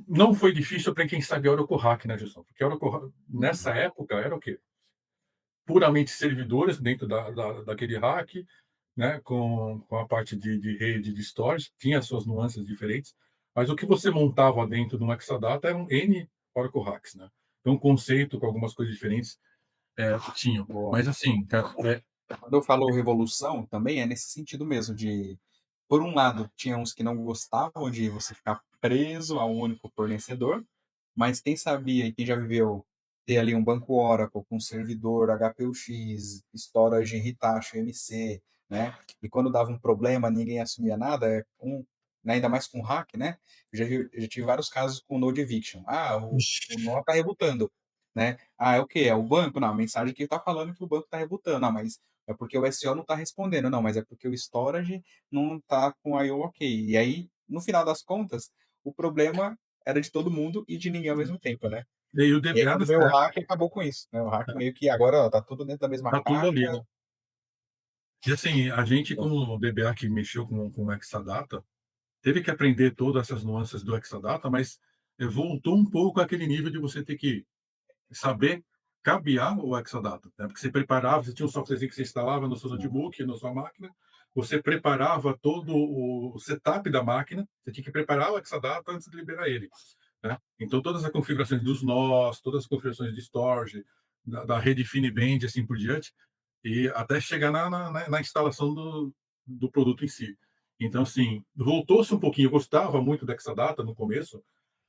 Não foi difícil para quem sabe Oracle Hack, né, Gilson? Porque Oracle, nessa época, era o quê? Puramente servidores dentro daquele hack, né, com a parte de rede de storage, tinha suas nuances diferentes, mas o que você montava dentro de um Exadata eram N Oracle hacks, né? Então, um conceito com algumas coisas diferentes tinham. Boa. Mas, assim, Quando eu falo revolução, também é nesse sentido mesmo, de, por um lado, tinha uns que não gostavam de você ficar preso a um único fornecedor, mas quem sabia e quem já viveu ter ali um banco Oracle com servidor HPUX, storage Hitachi MC, né? E quando dava um problema, ninguém assumia nada, né, ainda mais com hack, né? Eu já tive vários casos com node eviction. Ah, o nó tá rebutando, né? Ah, é o quê? É o banco? Não, a mensagem que tá falando que o banco tá rebutando. Ah, mas é porque o SO não tá respondendo. Não, mas é porque o storage não tá com I/O ok. E aí, no final das contas, o problema era de todo mundo e de ninguém ao mesmo tempo, né? e o E aí, DBA quando nessa veio o época hack, acabou com isso, né? O hack meio que agora ó, tá tudo dentro da mesma tá tudo caixa. ali, né? E, assim, a gente, como DBA que mexeu com o Exadata, teve que aprender todas essas nuances do Exadata, mas voltou um pouco àquele nível de você ter que saber cabear o Exadata, né? Porque você preparava, você tinha um softwarezinho que você instalava no seu notebook, na sua máquina, você preparava todo o setup da máquina, você tinha que preparar o Exadata antes de liberar ele, né? Então, todas as configurações dos nós, todas as configurações de storage, da rede InfiniBand, assim por diante, e até chegar na instalação do produto em si. Então, assim, voltou-se um pouquinho. Eu gostava muito da Exadata no começo,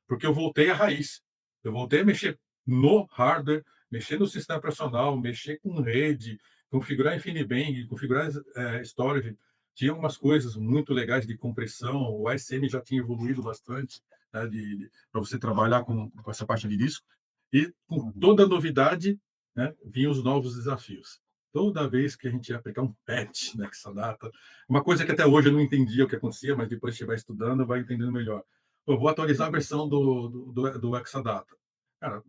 porque eu voltei à raiz. Eu voltei a mexer no hardware, mexer no sistema operacional, mexer com rede, configurar InfiniBand, configurar storage. Tinha algumas coisas muito legais de compressão. O ASM já tinha evoluído bastante, né, para você trabalhar com essa parte de disco. E com toda a novidade, né, vinham os novos desafios. Toda vez que a gente ia aplicar um patch na Exadata, uma coisa que até hoje eu não entendia o que acontecia, mas depois que vai estudando, vai entendendo melhor. Eu vou atualizar a versão do Exadata. Cara,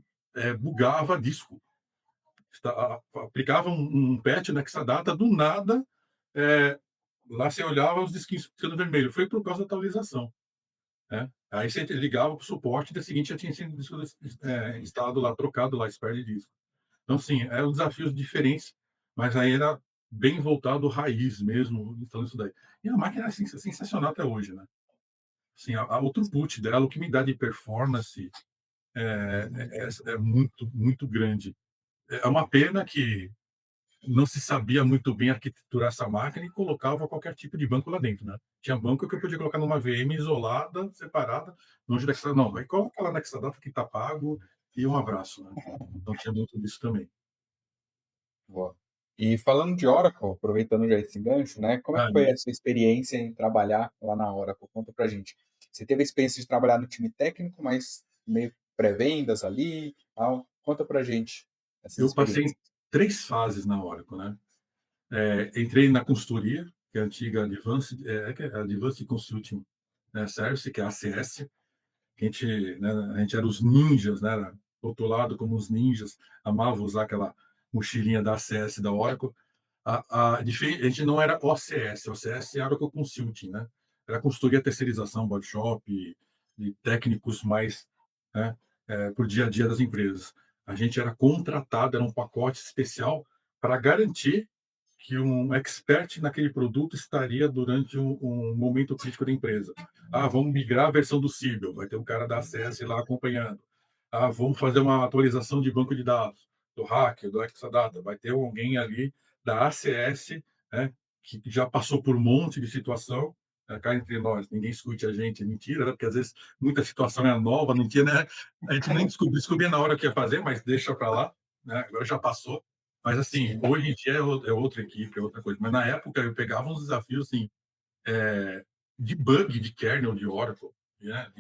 bugava disco. Aplicava um patch no Exadata, do nada, lá você olhava os disquinhos ficando vermelho. Foi por causa da atualização, né? Aí você ligava para o suporte, e dia seguinte já tinha sido instalado lá, trocado lá, spare de disco. Então, assim, eram desafios diferentes, mas aí era bem voltado raiz mesmo, instalando isso daí. E a máquina é sensacional até hoje, né? Assim, o throughput dela, o que me dá de performance é muito, muito grande. É uma pena que não se sabia muito bem arquiteturar essa máquina e colocava qualquer tipo de banco lá dentro, né? Tinha banco que eu podia colocar numa VM isolada, separada, longe da Exadata. Não, vai colocar lá na Exadata que está pago e um abraço, né? Então tinha muito disso também. Boa. E falando de Oracle, aproveitando já esse gancho, né? Como é que foi a sua experiência em trabalhar lá na Oracle? Conta pra gente. Você teve a experiência de trabalhar no time técnico, mas meio pré-vendas ali, tal. Conta pra gente essas Eu passei experiências. em 3 fases na Oracle, né? Entrei na consultoria, que é a antiga Advanced Consulting, né, Service, que é a ACS, que a gente era os ninjas, né, era rotulado como os ninjas, amava usar aquela mochilinha da ACS da Oracle. A gente não era OCS, OCS era Oracle Consulting, né? Era consultoria, terceirização, body shop e técnicos mais, né, por dia a dia das empresas. A gente era contratado, era um pacote especial para garantir que um expert naquele produto estaria durante um momento crítico da empresa. Ah, vamos migrar a versão do Siebel, vai ter um cara da ACS lá acompanhando. Ah, vamos fazer uma atualização de banco de dados, do Hacker, do Exadata, vai ter alguém ali da ACS, né, que já passou por um monte de situação. Cá entre nós, ninguém escute a gente, é mentira, né? Porque às vezes muita situação é nova, não tinha, né? A gente nem descobria na hora que ia fazer, mas deixa para lá, né? Agora já passou. Mas, assim, hoje em dia é outra equipe, é outra coisa. Mas, na época, eu pegava uns desafios, assim, de bug de kernel de Oracle, né?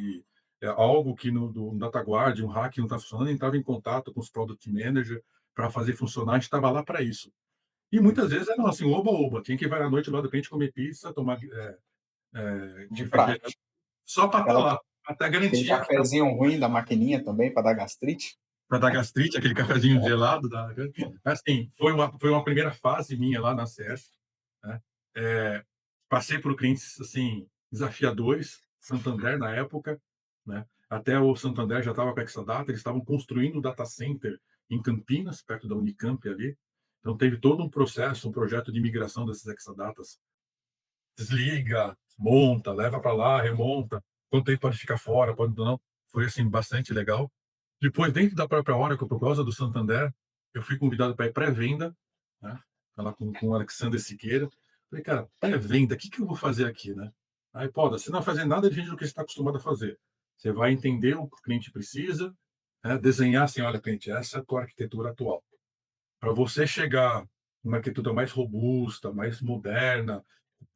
Algo que no DataGuard, um hack não está funcionando, entrava em contato com os Product Manager para fazer funcionar, a gente estava lá para isso. E muitas vezes era assim, oba-oba, tinha que ir à noite lá do cliente comer pizza, tomar De praxe. só para estar lá, até Aquele garantir cafezinho ruim da maquininha também, para dar gastrite. para dar gastrite, aquele cafezinho gelado. Assim, foi uma primeira fase minha lá na CS. Né? Passei por clientes assim, desafiadores, Santander na época. Né? Até o Santander já estava com a Exadata, eles estavam construindo um data center em Campinas, perto da Unicamp ali. Então, teve todo um processo, um projeto de migração desses Exadatas. Desliga, monta, leva para lá, remonta. Quanto tempo pode ficar fora, pode não. Foi assim, bastante legal. Depois, dentro da própria Oracle, por causa do Santander, eu fui convidado para ir pré-venda, né? Falar com o Alexander Siqueira. Falei, cara, pré-venda, o que eu vou fazer aqui, né? Aí, pô, você não vai fazer nada diferente do que você está acostumado a fazer. Você vai entender o que o cliente precisa, né? Desenhar assim, olha, cliente, essa é a tua arquitetura atual. Para você chegar numa arquitetura mais robusta, mais moderna,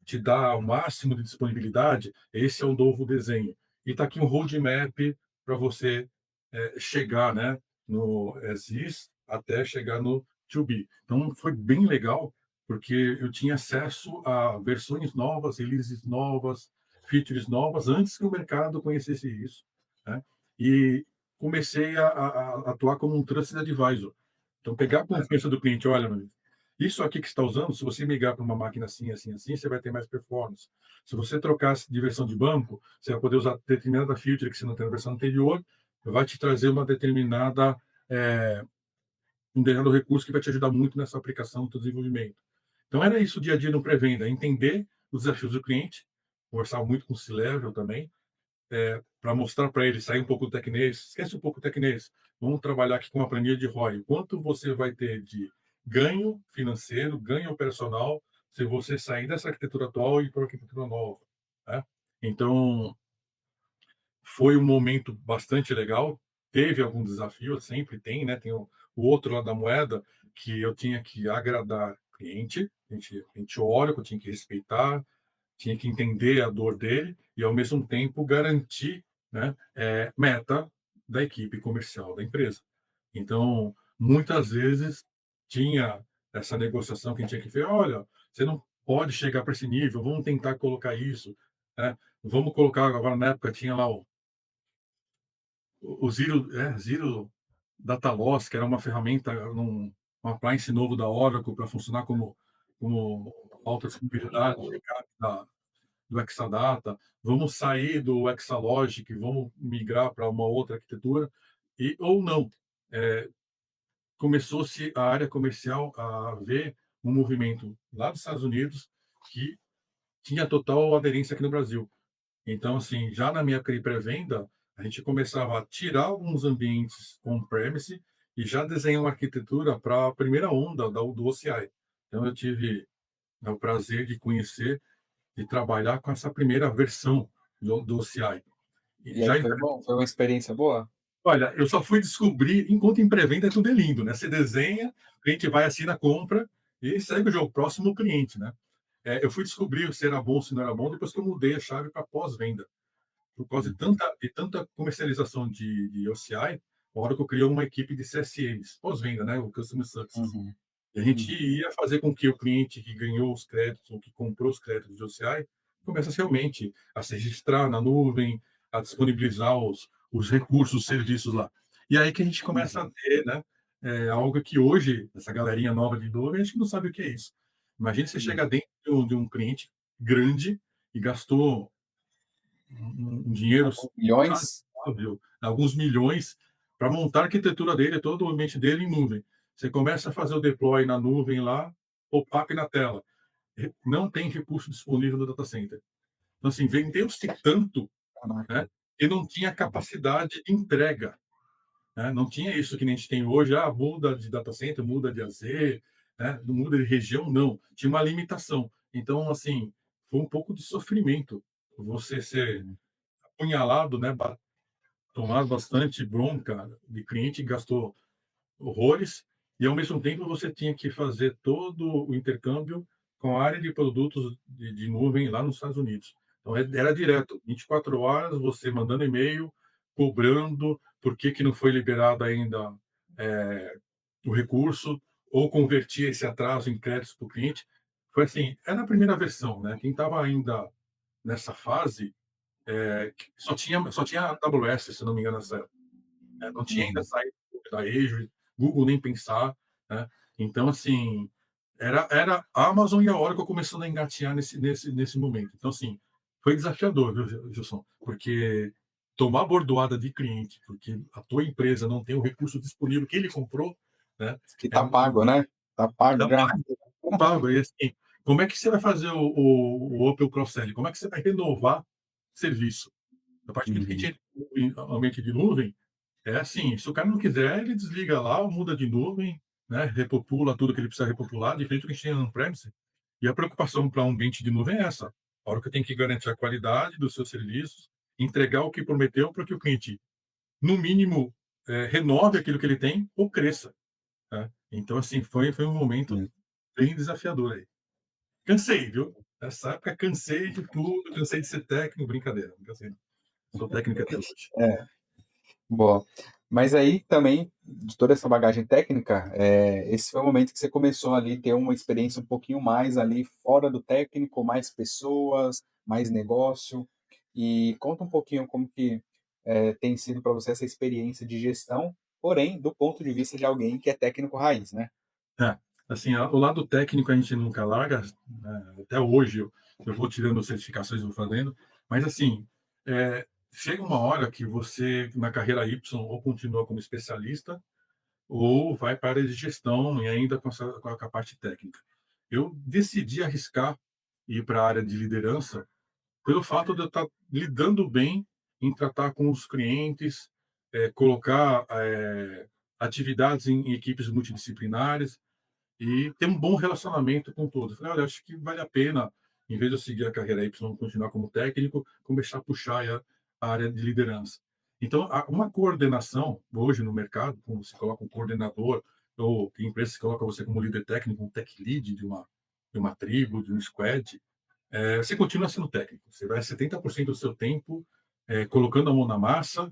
te dá o máximo de disponibilidade, esse é o novo desenho. E está aqui um roadmap para você chegar, né, no Exist até chegar no To Be. Então, foi bem legal, porque eu tinha acesso a versões novas, releases novas, features novas, antes que o mercado conhecesse isso. Né? E comecei a atuar como um Trusted Advisor. Então, pegar a confiança do cliente, olha, meu amigo, isso aqui que você está usando, se você migrar para uma máquina assim, assim, assim, você vai ter mais performance. Se você trocar de versão de banco, você vai poder usar determinada feature que você não tem na versão anterior, vai te trazer uma determinada, um determinado recurso que vai te ajudar muito nessa aplicação do desenvolvimento. Então, era isso o dia a dia no pré-venda, entender os desafios do cliente, conversar muito com o C-Level também, para mostrar para ele, sair um pouco do tecnês, esquece um pouco do tecnês, vamos trabalhar aqui com uma planilha de ROI. Quanto você vai ter de ganho financeiro, ganho operacional, se você sair dessa arquitetura atual e ir para uma arquitetura nova. Né? Então, foi um momento bastante legal. Teve algum desafio, sempre tem, né? Tem o outro lado da moeda, que eu tinha que agradar o cliente, a gente olha, eu tinha que respeitar, tinha que entender a dor dele e, ao mesmo tempo, garantir, né, meta da equipe comercial da empresa. Então, muitas vezes, tinha essa negociação que a gente tinha que ver, olha, você não pode chegar para esse nível, vamos tentar colocar isso, né? Vamos colocar, agora na época tinha lá o Zero Data Loss, que era uma ferramenta, um appliance novo da Oracle para funcionar como alta disponibilidade do Exadata, vamos sair do Exalogic, vamos migrar para uma outra arquitetura, ou não. Começou-se a área comercial a ver um movimento lá dos Estados Unidos que tinha total aderência aqui no Brasil. Então, assim, já na minha pré-venda, a gente começava a tirar alguns ambientes on-premise e já desenhar uma arquitetura para a primeira onda do OCI. Então, eu tive o prazer de conhecer e trabalhar com essa primeira versão do OCI. E aí foi bom? Foi uma experiência boa? Olha, eu só fui descobrir, enquanto em pré-venda tudo é lindo, né? Você desenha, o cliente vai, assina a compra e segue o jogo, próximo cliente, né? Eu fui descobrir se era bom, se não era bom, depois que eu mudei a chave para pós-venda. Por causa de tanta comercialização de OCI, a Oracle criou uma equipe de CSMs, pós-venda, né? O Customer Success. Uhum. E a gente ia fazer com que o cliente que ganhou os créditos ou que comprou os créditos de OCI começasse realmente a se registrar na nuvem, a disponibilizar os recursos, os serviços lá. E aí que a gente começa a ter, né, algo que hoje, essa galerinha nova de nuvem, a gente não sabe o que é isso. Imagina você chegar dentro de um cliente grande e gastou um dinheiro Milhões. razoável, alguns milhões, para montar a arquitetura dele, todo o ambiente dele em nuvem. Você começa a fazer o deploy na nuvem lá, pop-up na tela. Não tem recurso disponível no data center. Então, assim, vendeu-se tanto, né, Caraca. que não tinha capacidade de entrega, né? Não tinha isso que nem a gente tem hoje, muda de data center, muda de AZ, né? Não muda de região, não. Tinha uma limitação. Então, assim, foi um pouco de sofrimento você ser apunhalado, né? Tomar bastante bronca de cliente que gastou horrores, e ao mesmo tempo você tinha que fazer todo o intercâmbio com a área de produtos de nuvem lá nos Estados Unidos. Então era direto, 24 horas você mandando e-mail, cobrando por que não foi liberado ainda o recurso, ou convertir esse atraso em créditos para o cliente. Foi assim, era a primeira versão, né? Quem estava ainda nessa fase, só tinha a AWS, se não me engano, nessa época. Não tinha ainda Uhum. saído da Azure, Google nem pensar, né? Então, assim, era a Amazon e a Oracle começando a engatear nesse momento. Então, assim, foi desafiador, viu, Gilson? Porque tomar bordoada de cliente, porque a tua empresa não tem o recurso disponível que ele comprou, né? Que É tá pago, né? Tá pago tá já. pago. E, assim, como é que você vai fazer o Open Cross-Selling? Como é que você vai renovar serviço? A partir do momento que a Uhum. gente entra em ambiente de nuvem, é assim, se o cara não quiser, ele desliga lá, muda de nuvem, né, repopula tudo que ele precisa repopular, diferente do que a gente tem no on-premise. E a preocupação para um ambiente de nuvem é essa. A hora que eu tenho que garantir a qualidade dos seus serviços, entregar o que prometeu para que o cliente, no mínimo, renove aquilo que ele tem ou cresça. Né? Então, assim, foi um momento Sim. bem desafiador aí. Cansei, viu? Nessa época, cansei de tudo, cansei de ser técnico, brincadeira. Não cansei, não. Sou técnico até hoje. É, boa. Mas aí também, de toda essa bagagem técnica, esse foi o momento que você começou ali a ter uma experiência um pouquinho mais ali fora do técnico, mais pessoas, mais negócio. E conta um pouquinho como que tem sido para você essa experiência de gestão, porém, do ponto de vista de alguém que é técnico raiz, né? É, assim, o lado técnico a gente nunca larga, né, até hoje eu vou tirando certificações, vou fazendo, mas assim, chega uma hora que você, na carreira Y, ou continua como especialista, ou vai para a área de gestão e ainda com a parte técnica. Eu decidi arriscar ir para a área de liderança pelo fato de eu estar lidando bem em tratar com os clientes, colocar atividades em equipes multidisciplinares, e ter um bom relacionamento com todos. Eu falei, olha, acho que vale a pena, em vez de eu seguir a carreira Y, continuar como técnico, começar a puxar a área de liderança. Então, uma coordenação, hoje no mercado, como você coloca um coordenador, ou tem empresas que colocam você como líder técnico, um tech lead de uma tribo, de um squad, você continua sendo técnico. Você vai 70% do seu tempo colocando a mão na massa.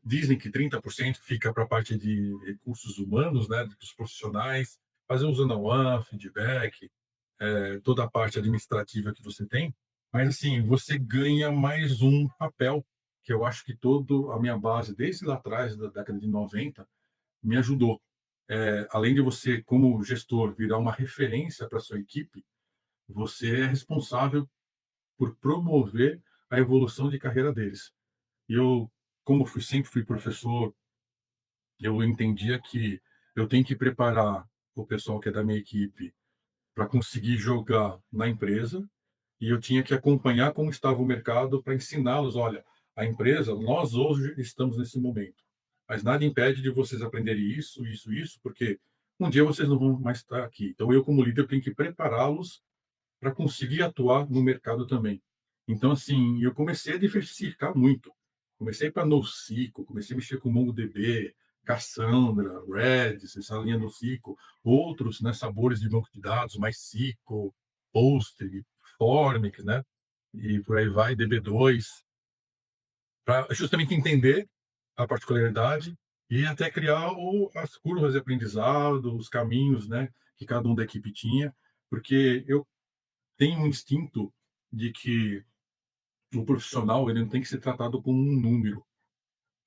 Dizem que 30% fica para a parte de recursos humanos, né, dos profissionais, fazer um one-on-one, feedback, toda a parte administrativa que você tem. Mas, assim, você ganha mais um papel, que eu acho que toda a minha base, desde lá atrás, da década de 90, me ajudou. Além de você, como gestor, virar uma referência para a sua equipe, você é responsável por promover a evolução de carreira deles. E eu, como sempre fui professor, eu entendia que eu tenho que preparar o pessoal que é da minha equipe para conseguir jogar na empresa, e eu tinha que acompanhar como estava o mercado para ensiná-los, olha, a empresa, nós hoje estamos nesse momento, mas nada impede de vocês aprenderem isso, isso, isso, porque um dia vocês não vão mais estar aqui. Então eu, como líder, tenho que prepará-los para conseguir atuar no mercado também. Então, assim, eu comecei a diversificar muito. Comecei para NoSQL, comecei a mexer com MongoDB, Cassandra, Redis, essa linha NoSQL, outros, né, sabores de banco de dados, MySQL, Postgre, Formix, né, e por aí vai, DB2, para justamente entender a particularidade e até criar as curvas de aprendizado, os caminhos, né, que cada um da equipe tinha, porque eu tenho um instinto de que o profissional ele não tem que ser tratado como um número,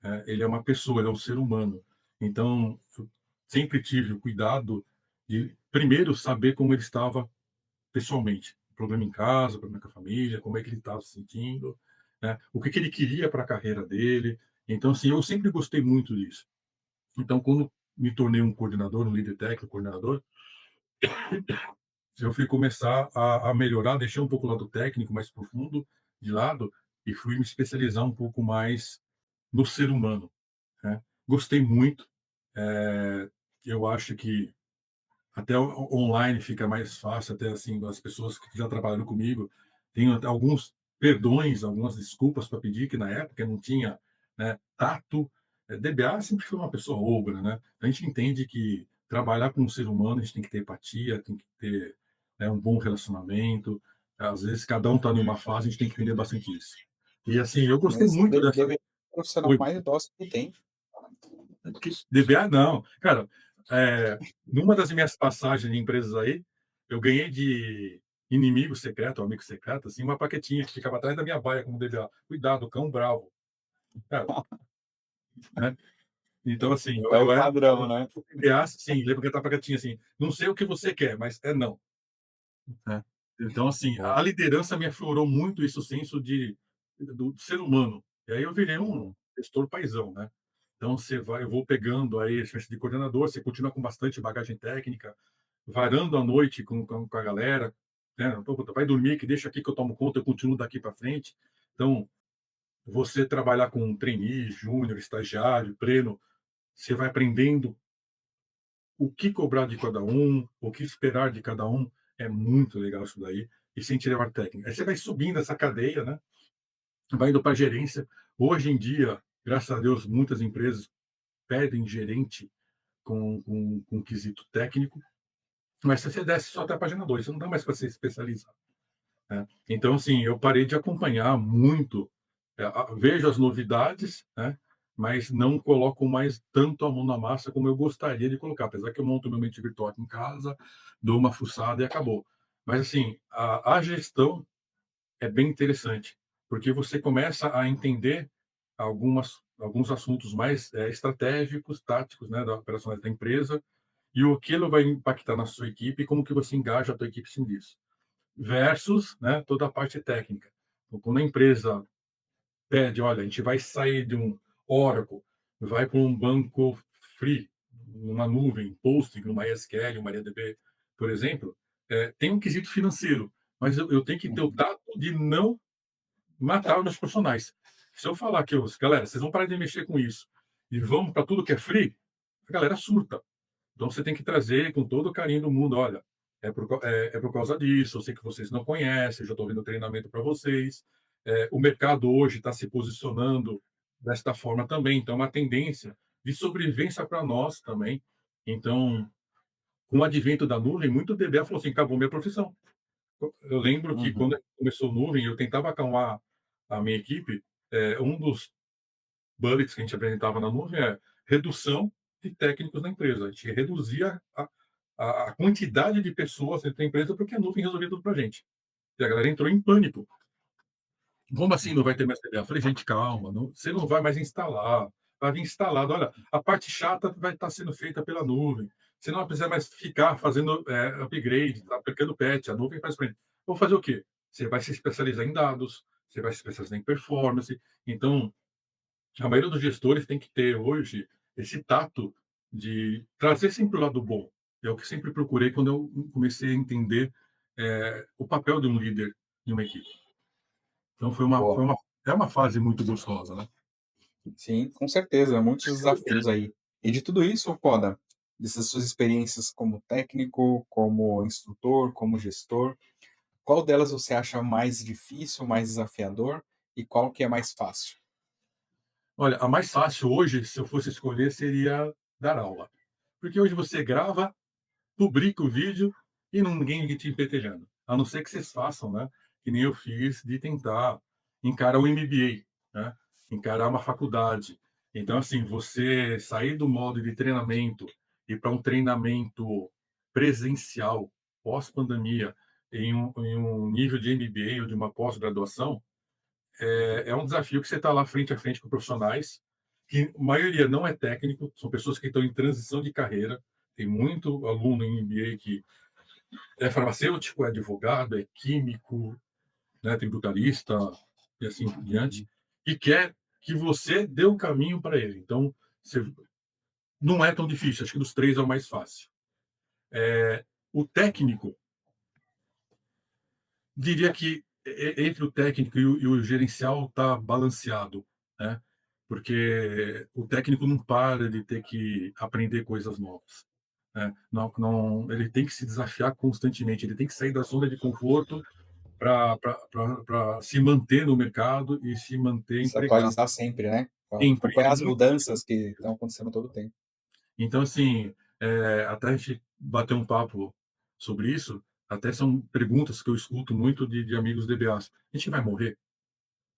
né? Ele é uma pessoa, ele é um ser humano. Então, eu sempre tive o cuidado de, primeiro, saber como ele estava pessoalmente. Problema em casa, problema com a família, como é que ele estava se sentindo, né? O que, que ele queria para a carreira dele. Então, assim, eu sempre gostei muito disso. Então, quando me tornei um coordenador, um líder técnico, coordenador, eu fui começar a melhorar, deixei um pouco o lado técnico mais profundo de lado e fui me especializar um pouco mais no ser humano, né? Gostei muito. Eu acho que até online fica mais fácil, até assim, as pessoas que já trabalharam comigo, tenho até alguns perdões, algumas desculpas para pedir, que na época não tinha, né, tato. DBA sempre foi uma pessoa obra, né? A gente entende que trabalhar com um ser humano, a gente tem que ter empatia, tem que ter, né, um bom relacionamento. Às vezes, cada um está numa fase, a gente tem que entender bastante isso. E assim, eu gostei Mas muito dessa. deve ser o profissional Oi, mais dócil que tem. DBA não. Cara, numa das minhas passagens em empresas aí, eu ganhei de inimigo secreto, ou amigo secreto, assim, uma paquetinha que ficava atrás da minha baia como DBA. Cuidado, cão bravo. Cara, né? Então, assim, eu, É o eu era padrão, né? o DBA, sim, lembro que a paquetinha assim, não sei o que você quer, mas é não. Né? Então, assim, Boa. a liderança me aflorou muito isso, o senso do ser humano. E aí eu virei um Uhum. gestor paizão, né? Então, eu vou pegando aí a experiência de coordenador, você continua com bastante bagagem técnica, varando a noite com a galera, né? Pô, vai dormir, que deixa aqui que eu tomo conta, eu continuo daqui para frente. Então, você trabalhar com um trainee, júnior, estagiário, pleno, você vai aprendendo o que cobrar de cada um, o que esperar de cada um, é muito legal isso daí, e sem te levar técnica. Aí você vai subindo essa cadeia, né? Vai indo para gerência. Hoje em dia, graças a Deus, muitas empresas pedem gerente com quesito técnico, mas se você desce só até a página 2, você não dá mais para se especializar. Né? Então, assim, eu parei de acompanhar muito, vejo as novidades, né? Mas não coloco mais tanto a mão na massa como eu gostaria de colocar, apesar que eu monto meu ambiente virtual aqui em casa, dou uma fuçada e acabou. Mas, assim, a gestão é bem interessante, porque você começa a entender alguns assuntos mais estratégicos, táticos, né, da operações da empresa, e o que ele vai impactar na sua equipe e como que você engaja a tua equipe sim disso. Versus, né, toda a parte técnica. Então, quando a empresa pede, olha, a gente vai sair de um Oracle, vai para um banco free, numa nuvem, Postgre, numa MySQL, uma MariaDB, por exemplo, tem um quesito financeiro, mas eu tenho que ter o Uhum. tato de não matar os meus profissionais. Se eu falar que, galera, vocês vão parar de mexer com isso e vamos para tudo que é free, a galera surta. Então você tem que trazer com todo o carinho do mundo, olha, é por causa disso, eu sei que vocês não conhecem, eu já estou vendo treinamento para vocês. O mercado hoje está se posicionando desta forma também, então é uma tendência de sobrevivência para nós também. Então, com o advento da nuvem, muito DBA falou assim, acabou minha profissão. Eu lembro que Uhum. quando começou a nuvem, eu tentava acalmar a minha equipe, um dos bullets que a gente apresentava na nuvem é redução de técnicos na empresa. A gente reduzia a quantidade de pessoas dentro da empresa porque a nuvem resolvia tudo para a gente. E a galera entrou em pânico. Como assim não vai ter mais TDA? Eu falei, gente, calma, você não vai mais instalar. Vai vir instalado. Olha, a parte chata vai estar sendo feita pela nuvem. Você não vai precisar mais ficar fazendo upgrade, aplicando patch. A nuvem faz para gente. Vou fazer o quê? Você vai se especializar em dados, você vai se especializar em performance. Então, a maioria dos gestores tem que ter hoje esse tato de trazer sempre o lado bom. É o que sempre procurei quando eu comecei a entender o papel de um líder em uma equipe. Então Boa. é uma fase muito gostosa, né? Sim, com certeza, muitos desafios aí. E de tudo isso, Poda, dessas suas experiências como técnico, como instrutor, como gestor, qual delas você acha mais difícil, mais desafiador e qual que é mais fácil? Olha, a mais fácil hoje, se eu fosse escolher, seria dar aula. Porque hoje você grava, publica o vídeo e ninguém te impetejando. A não ser que vocês façam, né? Que nem eu fiz, de tentar encarar o MBA, né? Encarar uma faculdade, Então, assim, você sair do modo de treinamento e para um treinamento presencial pós-pandemia em um nível de MBA ou de uma pós-graduação, é um desafio que você está lá frente a frente com profissionais, que a maioria não é técnico, são pessoas que estão em transição de carreira. Tem muito aluno em MBA que é farmacêutico, é advogado, é químico, né, tributarista e assim por diante, Uhum. e quer que você dê o caminho para ele. Então, você, não é tão difícil, acho que dos três é o mais fácil. O técnico, diria que entre o técnico e o gerencial está balanceado, né? Porque o técnico não para de ter que aprender coisas novas, né? Não, não, ele tem que se desafiar constantemente, ele tem que sair da zona de conforto para se manter no mercado e se manter Se empregado. atualizar sempre, né? Acompanhar as Emprego. mudanças que estão acontecendo todo o tempo. Então, assim, até a gente bater um papo sobre isso, até são perguntas que eu escuto muito de amigos DBAs. A gente vai morrer?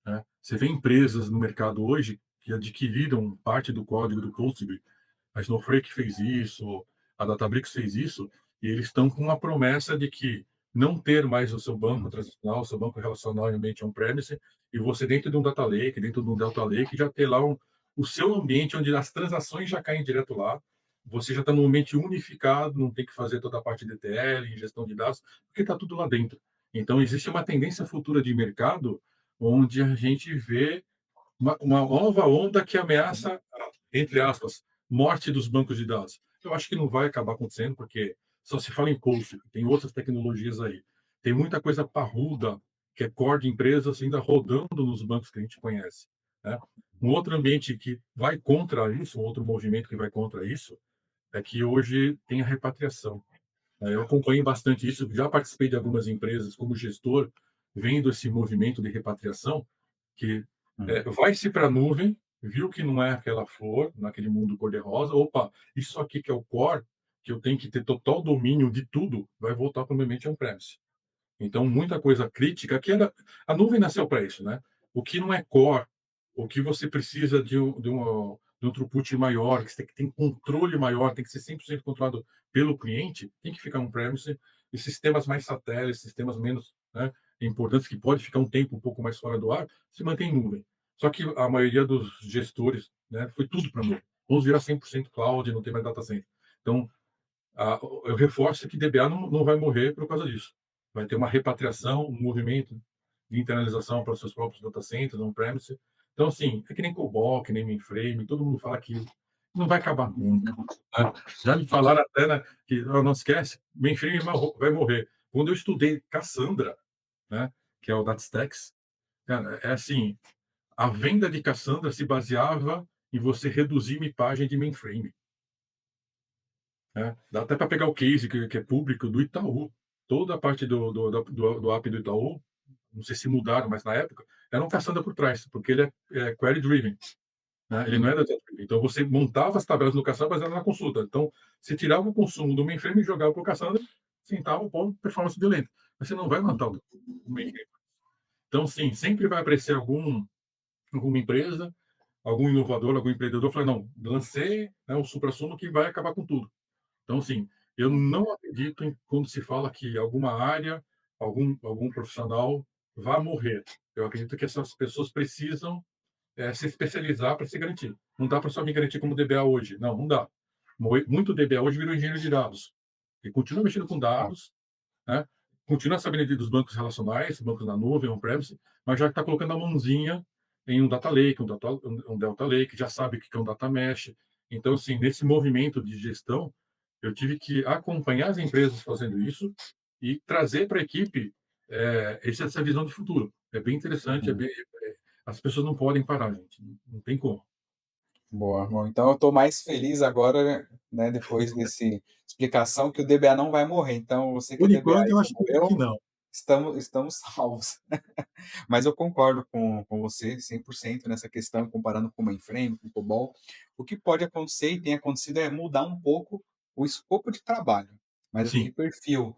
Né? Você vê empresas no mercado hoje que adquiriram parte do código do Postgre. A Snowflake fez isso, a Databricks fez isso, e eles estão com uma promessa de que não ter mais o seu banco tradicional, o seu banco relacional em ambiente on-premise, e você dentro de um data lake, dentro de um delta lake, já ter lá o seu ambiente onde as transações já caem direto lá, você já está num ambiente unificado, não tem que fazer toda a parte de ETL, gestão de dados, porque está tudo lá dentro. Então, existe uma tendência futura de mercado onde a gente vê uma nova onda que ameaça, entre aspas, morte dos bancos de dados. Eu acho que não vai acabar acontecendo, porque só se fala em Postgre, tem outras tecnologias aí. Tem muita coisa parruda, que é core de empresas ainda rodando nos bancos que a gente conhece, né? Um outro ambiente que vai contra isso, um outro movimento que vai contra isso, é que hoje tem a repatriação. Eu acompanhei bastante isso, já participei de algumas empresas como gestor, vendo esse movimento de repatriação, que vai-se para a nuvem, viu que não é aquela flor, naquele mundo cor-de-rosa, opa, isso aqui que é o core, que eu tenho que ter total domínio de tudo, vai voltar para o meu ambiente on-premise. Então, muita coisa crítica, a nuvem nasceu para isso, né? O que não é core, o que você precisa de um throughput maior, que você tem controle maior, tem que ser 100% controlado pelo cliente, tem que ficar on-premise, e sistemas mais satélites, sistemas menos, né, importantes, que pode ficar um tempo um pouco mais fora do ar, se mantém em nuvem. Só que a maioria dos gestores, né, foi tudo para nuvem. Vamos virar 100% cloud, não tem mais data center. Então, eu reforço que DBA não vai morrer por causa disso. Vai ter uma repatriação, um movimento de internalização para os seus próprios data centers, on-premise. Então, assim, é que nem COBOL, que nem mainframe, todo mundo fala que não vai acabar nunca, né? Já me falaram até, né, que não esquece, mainframe vai morrer. Quando eu estudei Cassandra, né, que é o DataStax, cara, é assim, a venda de Cassandra se baseava em você reduzir mipagem de mainframe. Né? Dá até para pegar o case que é público do Itaú. Toda a parte do app do Itaú, não sei se mudaram, mas na época, era um caçanda por trás, porque ele é query driven. Né? Ele não é data driven. Então você montava as tabelas no Cassandra baseado na consulta. Então você tirava o consumo do mainframe e jogava para o Cassandra, sentava o ponto performance violenta. Mas você não vai montar o mainframe. Então, sim, sempre vai aparecer alguma empresa, algum inovador, algum empreendedor falando, não, lancei, né, o supra-sumo que vai acabar com tudo. Então, assim, eu não acredito quando se fala que alguma área, algum profissional vai morrer. Eu acredito que essas pessoas precisam se especializar para se garantir. Não dá para só me garantir como DBA hoje. Não, não dá. Muito DBA hoje virou engenheiro de dados. E continua mexendo com Ah, dados, né? Continua sabendo dos bancos relacionais, bancos na nuvem, on-premise, mas já está colocando a mãozinha em um data lake, um delta lake, já sabe o que é um data mesh. Então, assim, nesse movimento de gestão, eu tive que acompanhar as empresas fazendo isso e trazer para a equipe essa visão de futuro. É bem interessante, uhum. as pessoas não podem parar, gente. Não tem como. Boa, bom, então eu estou mais feliz agora, né, depois desse explicação que o DBA não vai morrer. Então, você que é Por DBA enquanto, aí eu que acho que morreu, não. estamos salvos. Mas eu concordo com você 100% nessa questão, comparando com o mainframe, com o COBOL. O que pode acontecer e tem acontecido é mudar um pouco o escopo de trabalho, mas aquele Sim, perfil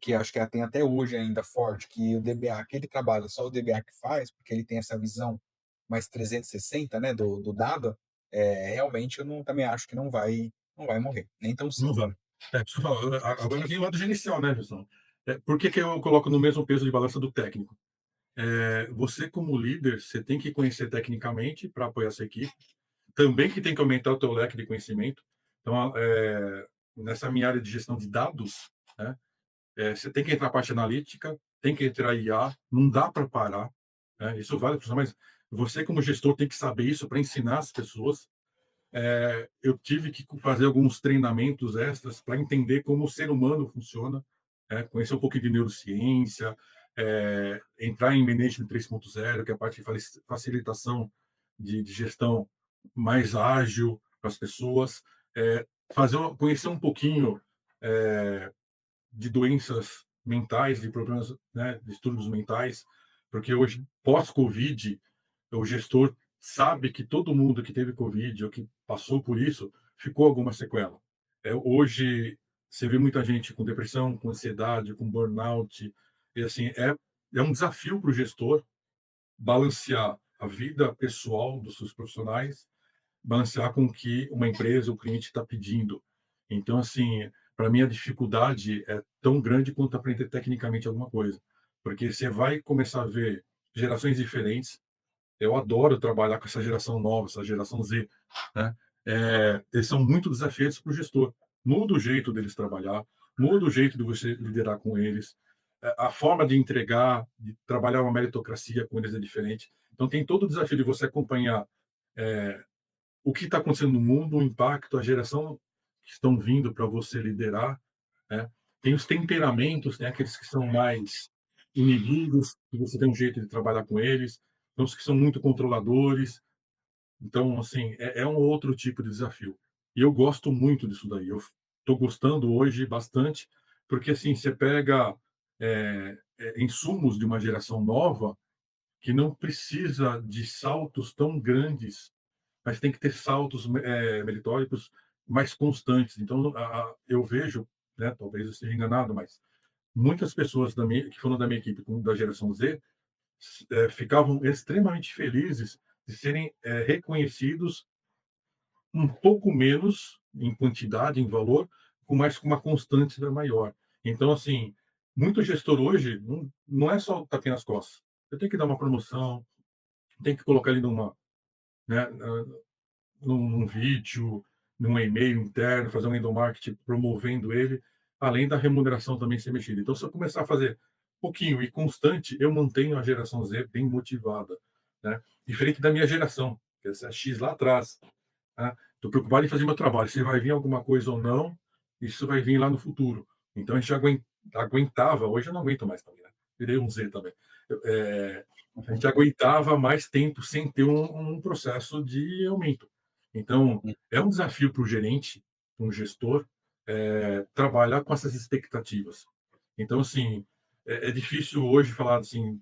que acho que tem até hoje ainda forte, que o DBA, aquele trabalho só o DBA que faz, porque ele tem essa visão mais 360, né, do dado, realmente eu não também acho que não vai morrer, nem tão Não cedo. vai. Por isso que eu falo, agora vem o lado gerencial, né, Gestão? Por que que eu coloco no mesmo peso de balança do técnico? Você como líder, você tem que conhecer tecnicamente para apoiar essa equipe, também que tem que aumentar o teu leque de conhecimento. Então, nessa minha área de gestão de dados, né, você tem que entrar a parte analítica, tem que entrar IA, não dá para parar, né? Isso vale para mas você como gestor tem que saber isso para ensinar as pessoas. Eu tive que fazer alguns treinamentos extras para entender como o ser humano funciona, conhecer um pouquinho de neurociência, entrar em Management 3.0, que é a parte de facilitação de gestão mais ágil para as pessoas, conhecer um pouquinho de doenças mentais, de problemas, né, distúrbios mentais, porque hoje, pós-Covid, o gestor sabe que todo mundo que teve Covid ou que passou por isso ficou alguma sequela. Hoje, você vê muita gente com depressão, com ansiedade, com burnout, e assim, é um desafio para o gestor balancear a vida pessoal dos seus profissionais, balancear com o que uma empresa, o cliente está pedindo. Então, assim, para mim a dificuldade é tão grande quanto aprender tecnicamente alguma coisa, porque você vai começar a ver gerações diferentes. Eu adoro trabalhar com essa geração nova, essa geração Z, né? Eles são muito desafiantes para o gestor. Muda o jeito deles trabalhar, muda o jeito de você liderar com eles, a forma de entregar, de trabalhar uma meritocracia com eles é diferente. Então tem todo o desafio de você acompanhar é, o que está acontecendo no mundo, o impacto, a geração que estão vindo para você liderar, né? Tem os temperamentos, tem aqueles que são mais inimigos, que você tem um jeito de trabalhar com eles, tem os que são muito controladores. Então, assim, é um outro tipo de desafio. E eu gosto muito disso daí. Eu estou gostando hoje bastante, porque assim, você pega insumos de uma geração nova que não precisa de saltos tão grandes, mas tem que ter saltos meritóricos mais constantes. Então, eu vejo, né, talvez eu esteja enganado, mas muitas pessoas que foram da minha equipe, da geração Z, ficavam extremamente felizes de serem reconhecidos um pouco menos em quantidade, em valor, mas com uma constância maior. Então, assim, muito gestor hoje não é só tapinha nas costas. Eu tenho que dar uma promoção, tem que colocar ele né, num vídeo, num e-mail interno, fazer um endomarketing promovendo ele, além da remuneração também ser mexida. Então, se eu começar a fazer pouquinho e constante, eu mantenho a geração Z bem motivada, né? Diferente da minha geração, que é essa X lá atrás. Estou preocupado em fazer meu trabalho. Se vai vir alguma coisa ou não, isso vai vir lá no futuro. Então, a gente aguentava, hoje eu não aguento mais também, né? Virei um Z também. A gente aguentava mais tempo sem ter um processo de aumento. Então, é um desafio para o gerente, para um gestor, trabalhar com essas expectativas. Então, assim, é difícil hoje falar assim,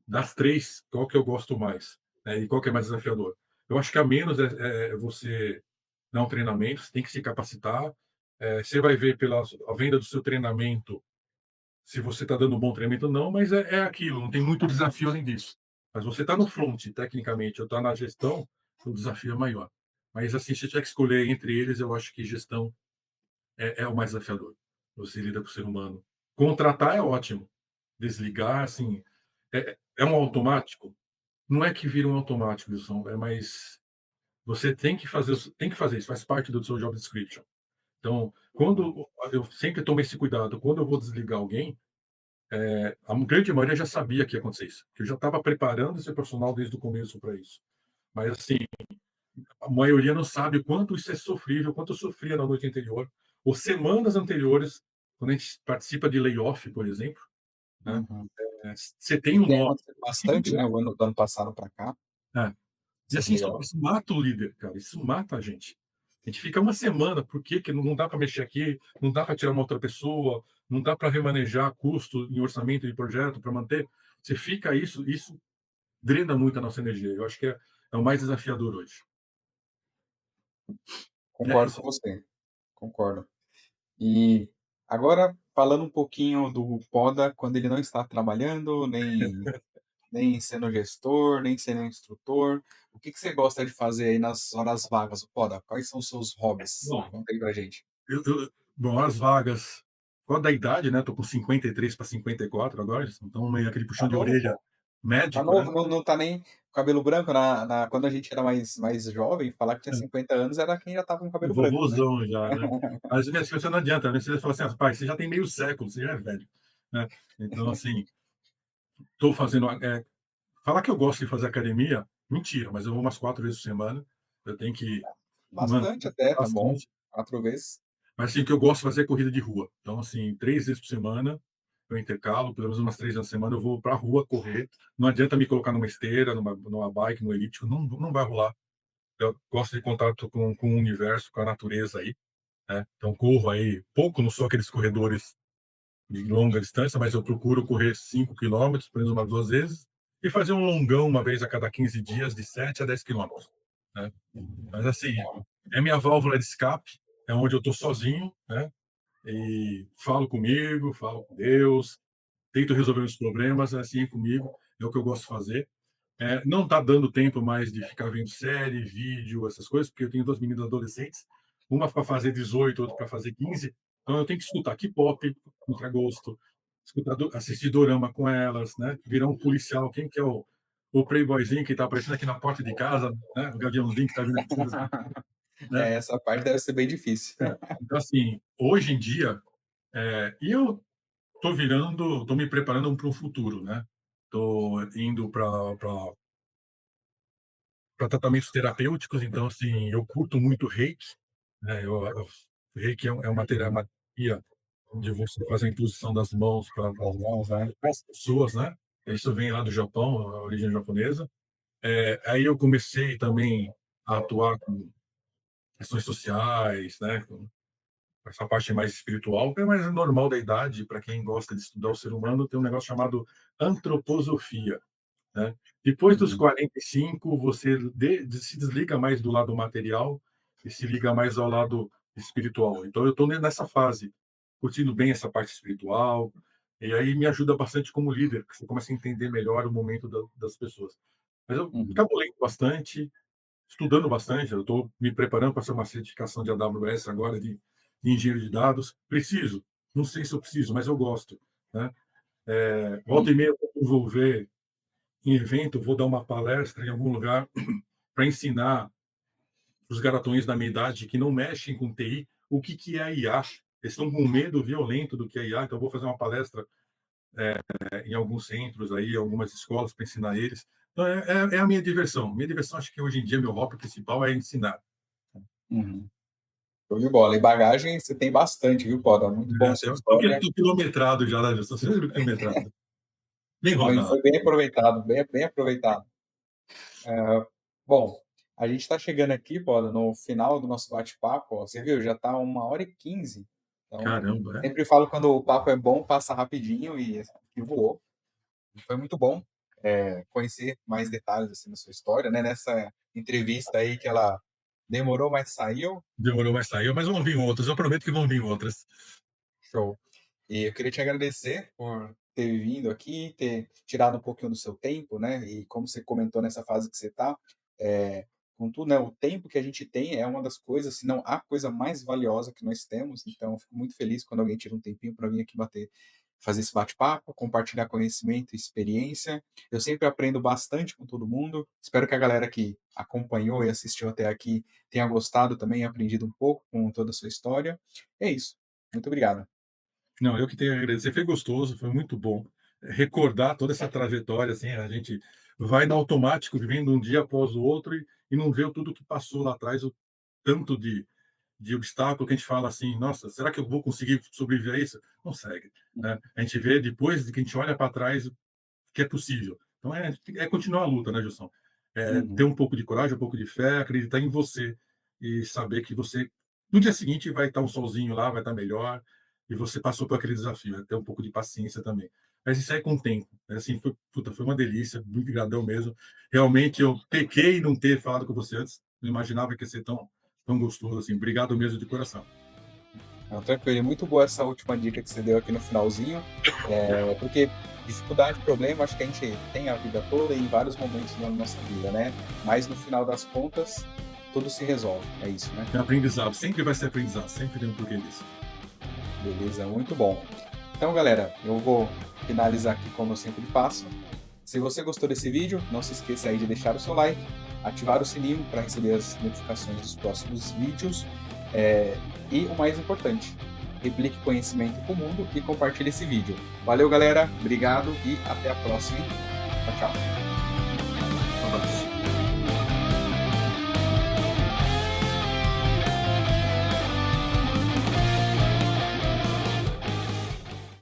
das três, qual que eu gosto mais, né, e qual que é mais desafiador. Eu acho que a menos é você dar um treinamento, você tem que se capacitar. Você vai ver pela a venda do seu treinamento se você está dando um bom treinamento ou não, mas é aquilo, não tem muito desafio além disso. Mas você está no front, tecnicamente, ou está na gestão, o desafio é maior. Mas, assim, se eu tiver que escolher entre eles, eu acho que gestão é o mais desafiador. Você lida com o ser humano. Contratar é ótimo. Desligar, assim, é um automático? Não é que vira um automático, Wilson, é mais. Você tem que fazer isso, faz parte do seu job description. Então, quando eu sempre tomo esse cuidado, quando eu vou desligar alguém, a grande maioria já sabia que ia acontecer isso, que eu já estava preparando esse profissional desde o começo para isso. Mas, assim, a maioria não sabe o quanto isso é sofrível, quanto eu sofria na noite anterior, ou semanas anteriores, quando a gente participa de layoff, por exemplo, né? Uhum. Você tem um Tem nó. acontecido bastante, né, o ano do ano passado para cá, É. E esses assim, isso, layoffs. isso mata o líder, cara. Isso mata a gente. A gente fica uma semana, por que não dá para mexer aqui, não dá para tirar uma outra pessoa, não dá para remanejar custo em orçamento de projeto para manter. Você fica isso drena muito a nossa energia. Eu acho que é o mais desafiador hoje. É Concordo isso. com você, concordo. E agora falando um pouquinho do Poda quando ele não está trabalhando, nem nem sendo gestor, nem sendo instrutor. O que que você gosta de fazer aí nas horas vagas, Poda? Quais são os seus hobbies? Bom, Conta aí pra gente. bom, as vagas, qual da idade, né? Tô com 53 para 54 agora, então meio aquele Tá puxão de novo, orelha pô. Tá médico, né? novo, não tá nem cabelo branco quando a gente era mais jovem, falar que tinha 50 anos era quem já estava com cabelo branco, né. Vovôzão já, né. Mas minhas filhas não adianta, né, você fala assim: "Ah, pai, você já tem meio século, você já é velho", né. Então, assim, tô fazendo falar que eu gosto de fazer academia, mentira, mas eu vou umas 4 vezes por semana, eu tenho que manter Bastante até, tá bom. bastante, 4 vezes. mas assim, o que eu gosto de fazer é corrida de rua. Então, assim, 3 vezes por semana, eu intercalo, pelo menos umas 3 vezes na semana eu vou pra rua correr, não adianta me colocar numa esteira, numa bike, no elíptico, não vai rolar. Eu gosto de contato com o universo, com a natureza aí, né, então corro aí pouco, não sou aqueles corredores de longa distância, mas eu procuro correr 5 quilômetros, pelo menos umas 2 vezes, e fazer um longão uma vez a cada 15 dias, de 7 a 10 quilômetros, né. Mas assim, é minha válvula de escape, é onde eu estou sozinho, né, e falo comigo, falo com Deus, tento resolver os problemas, assim é comigo, é o que eu gosto de fazer. Não está dando tempo mais de ficar vendo série, vídeo, essas coisas, porque eu tenho 2 meninas adolescentes, uma para fazer 18, outra para fazer 15, então eu tenho que escutar K-pop, contragosto, assistir dorama com elas, né? Virar um policial. Quem que é o playboyzinho que está aparecendo aqui na porta de casa, né? O gaviãozinho que está vindo aqui, né? É, essa parte deve ser bem difícil. Então, assim, hoje em dia, e eu tô me preparando para o futuro, né? Tô indo para tratamentos terapêuticos, então, assim, eu curto muito reiki, né, reiki é uma terapia onde você faz a imposição das mãos para As mãos, né. as pessoas, né, isso vem lá do Japão, a origem japonesa. Aí eu comecei também a atuar com questões sociais, né, com essa parte mais espiritual, que é mais normal da idade, para quem gosta de estudar o ser humano, tem um negócio chamado antroposofia, né. Depois dos Uhum, 45, você se desliga mais do lado material e se liga mais ao lado espiritual. Então eu estou nessa fase, curtindo bem essa parte espiritual, e aí me ajuda bastante como líder, porque você começa a entender melhor o momento das pessoas. Mas eu uhum, acabo lendo bastante, estudando bastante, eu estou me preparando para ser uma certificação de AWS agora, de engenheiro de dados. Preciso, não sei se eu preciso, mas eu gosto, né. Volta e meia eu vou envolver em evento, vou dar uma palestra em algum lugar para ensinar os garatões da minha idade que não mexem com TI o que, que é IA. Eles estão com um medo violento do que é IA, então eu vou fazer uma palestra em alguns centros, aí, algumas escolas para ensinar eles. Então, é a minha diversão. Minha diversão, acho que hoje em dia, meu hobby principal é ensinar. uhum. Show de bola. E bagagem você tem bastante, viu, Poda? Muito bom sua Eu história. estou quilometrado já, né, Gilson? Você lembra quilometrado? Bem Foi rodado. foi bem aproveitado, bem aproveitado. Bom, a gente está chegando aqui, Poda, no final do nosso bate-papo, ó, você viu, já está 1h15, então Caramba, é? sempre falo quando o papo é bom, passa rapidinho e voou. Foi muito bom, conhecer mais detalhes, assim, da sua história, né, nessa entrevista aí que ela demorou, mas saiu. Demorou, mas saiu. Mas vão vir outras. Eu prometo que vão vir outras. Show. E eu queria te agradecer por ter vindo aqui, ter tirado um pouquinho do seu tempo, né? E como você comentou nessa fase que você está, contudo, né, o tempo que a gente tem é uma das coisas, se não a coisa mais valiosa que nós temos. Então, eu fico muito feliz quando alguém tira um tempinho para vir aqui fazer esse bate-papo, compartilhar conhecimento e experiência. Eu sempre aprendo bastante com todo mundo. Espero que a galera que acompanhou e assistiu até aqui tenha gostado também, aprendido um pouco com toda a sua história. É isso. Muito obrigado. Não, eu que tenho a agradecer. Foi gostoso, foi muito bom recordar toda essa trajetória, assim, a gente vai no automático, vivendo um dia após o outro e não vê tudo que passou lá atrás, o tanto de obstáculo que a gente fala assim: "Nossa, será que eu vou conseguir sobreviver a isso?". Consegue, né. A gente vê depois de que a gente olha para trás que é possível. Então é continuar a luta, né, Gilson? Ter Uhum. um pouco de coragem, um pouco de fé, acreditar em você e saber que você, no dia seguinte, vai estar um solzinho lá, vai estar melhor e você passou por aquele desafio. Ter um pouco de paciência também. Mas isso aí com o tempo. Assim, foi uma delícia, muito gradão mesmo. Realmente eu pequei em não ter falado com você antes. Não imaginava que ia ser tão gostoso assim. Obrigado mesmo de coração. Não, tranquilo. E muito boa essa última dica que você deu aqui no finalzinho, porque Dificuldade, problema, acho que a gente tem a vida toda e em vários momentos da nossa vida, né? Mas no final das contas, tudo se resolve. É isso, né? É aprendizado, sempre vai ser aprendizado, sempre tem um porquê disso. Beleza, muito bom. Então, galera, eu vou finalizar aqui como eu sempre faço. Se você gostou desse vídeo, não se esqueça aí de deixar o seu like, ativar o sininho para receber as notificações dos próximos vídeos. E o mais importante, replique conhecimento com o mundo e compartilhe esse vídeo. Valeu, galera. Obrigado e até a próxima. Tchau, tchau.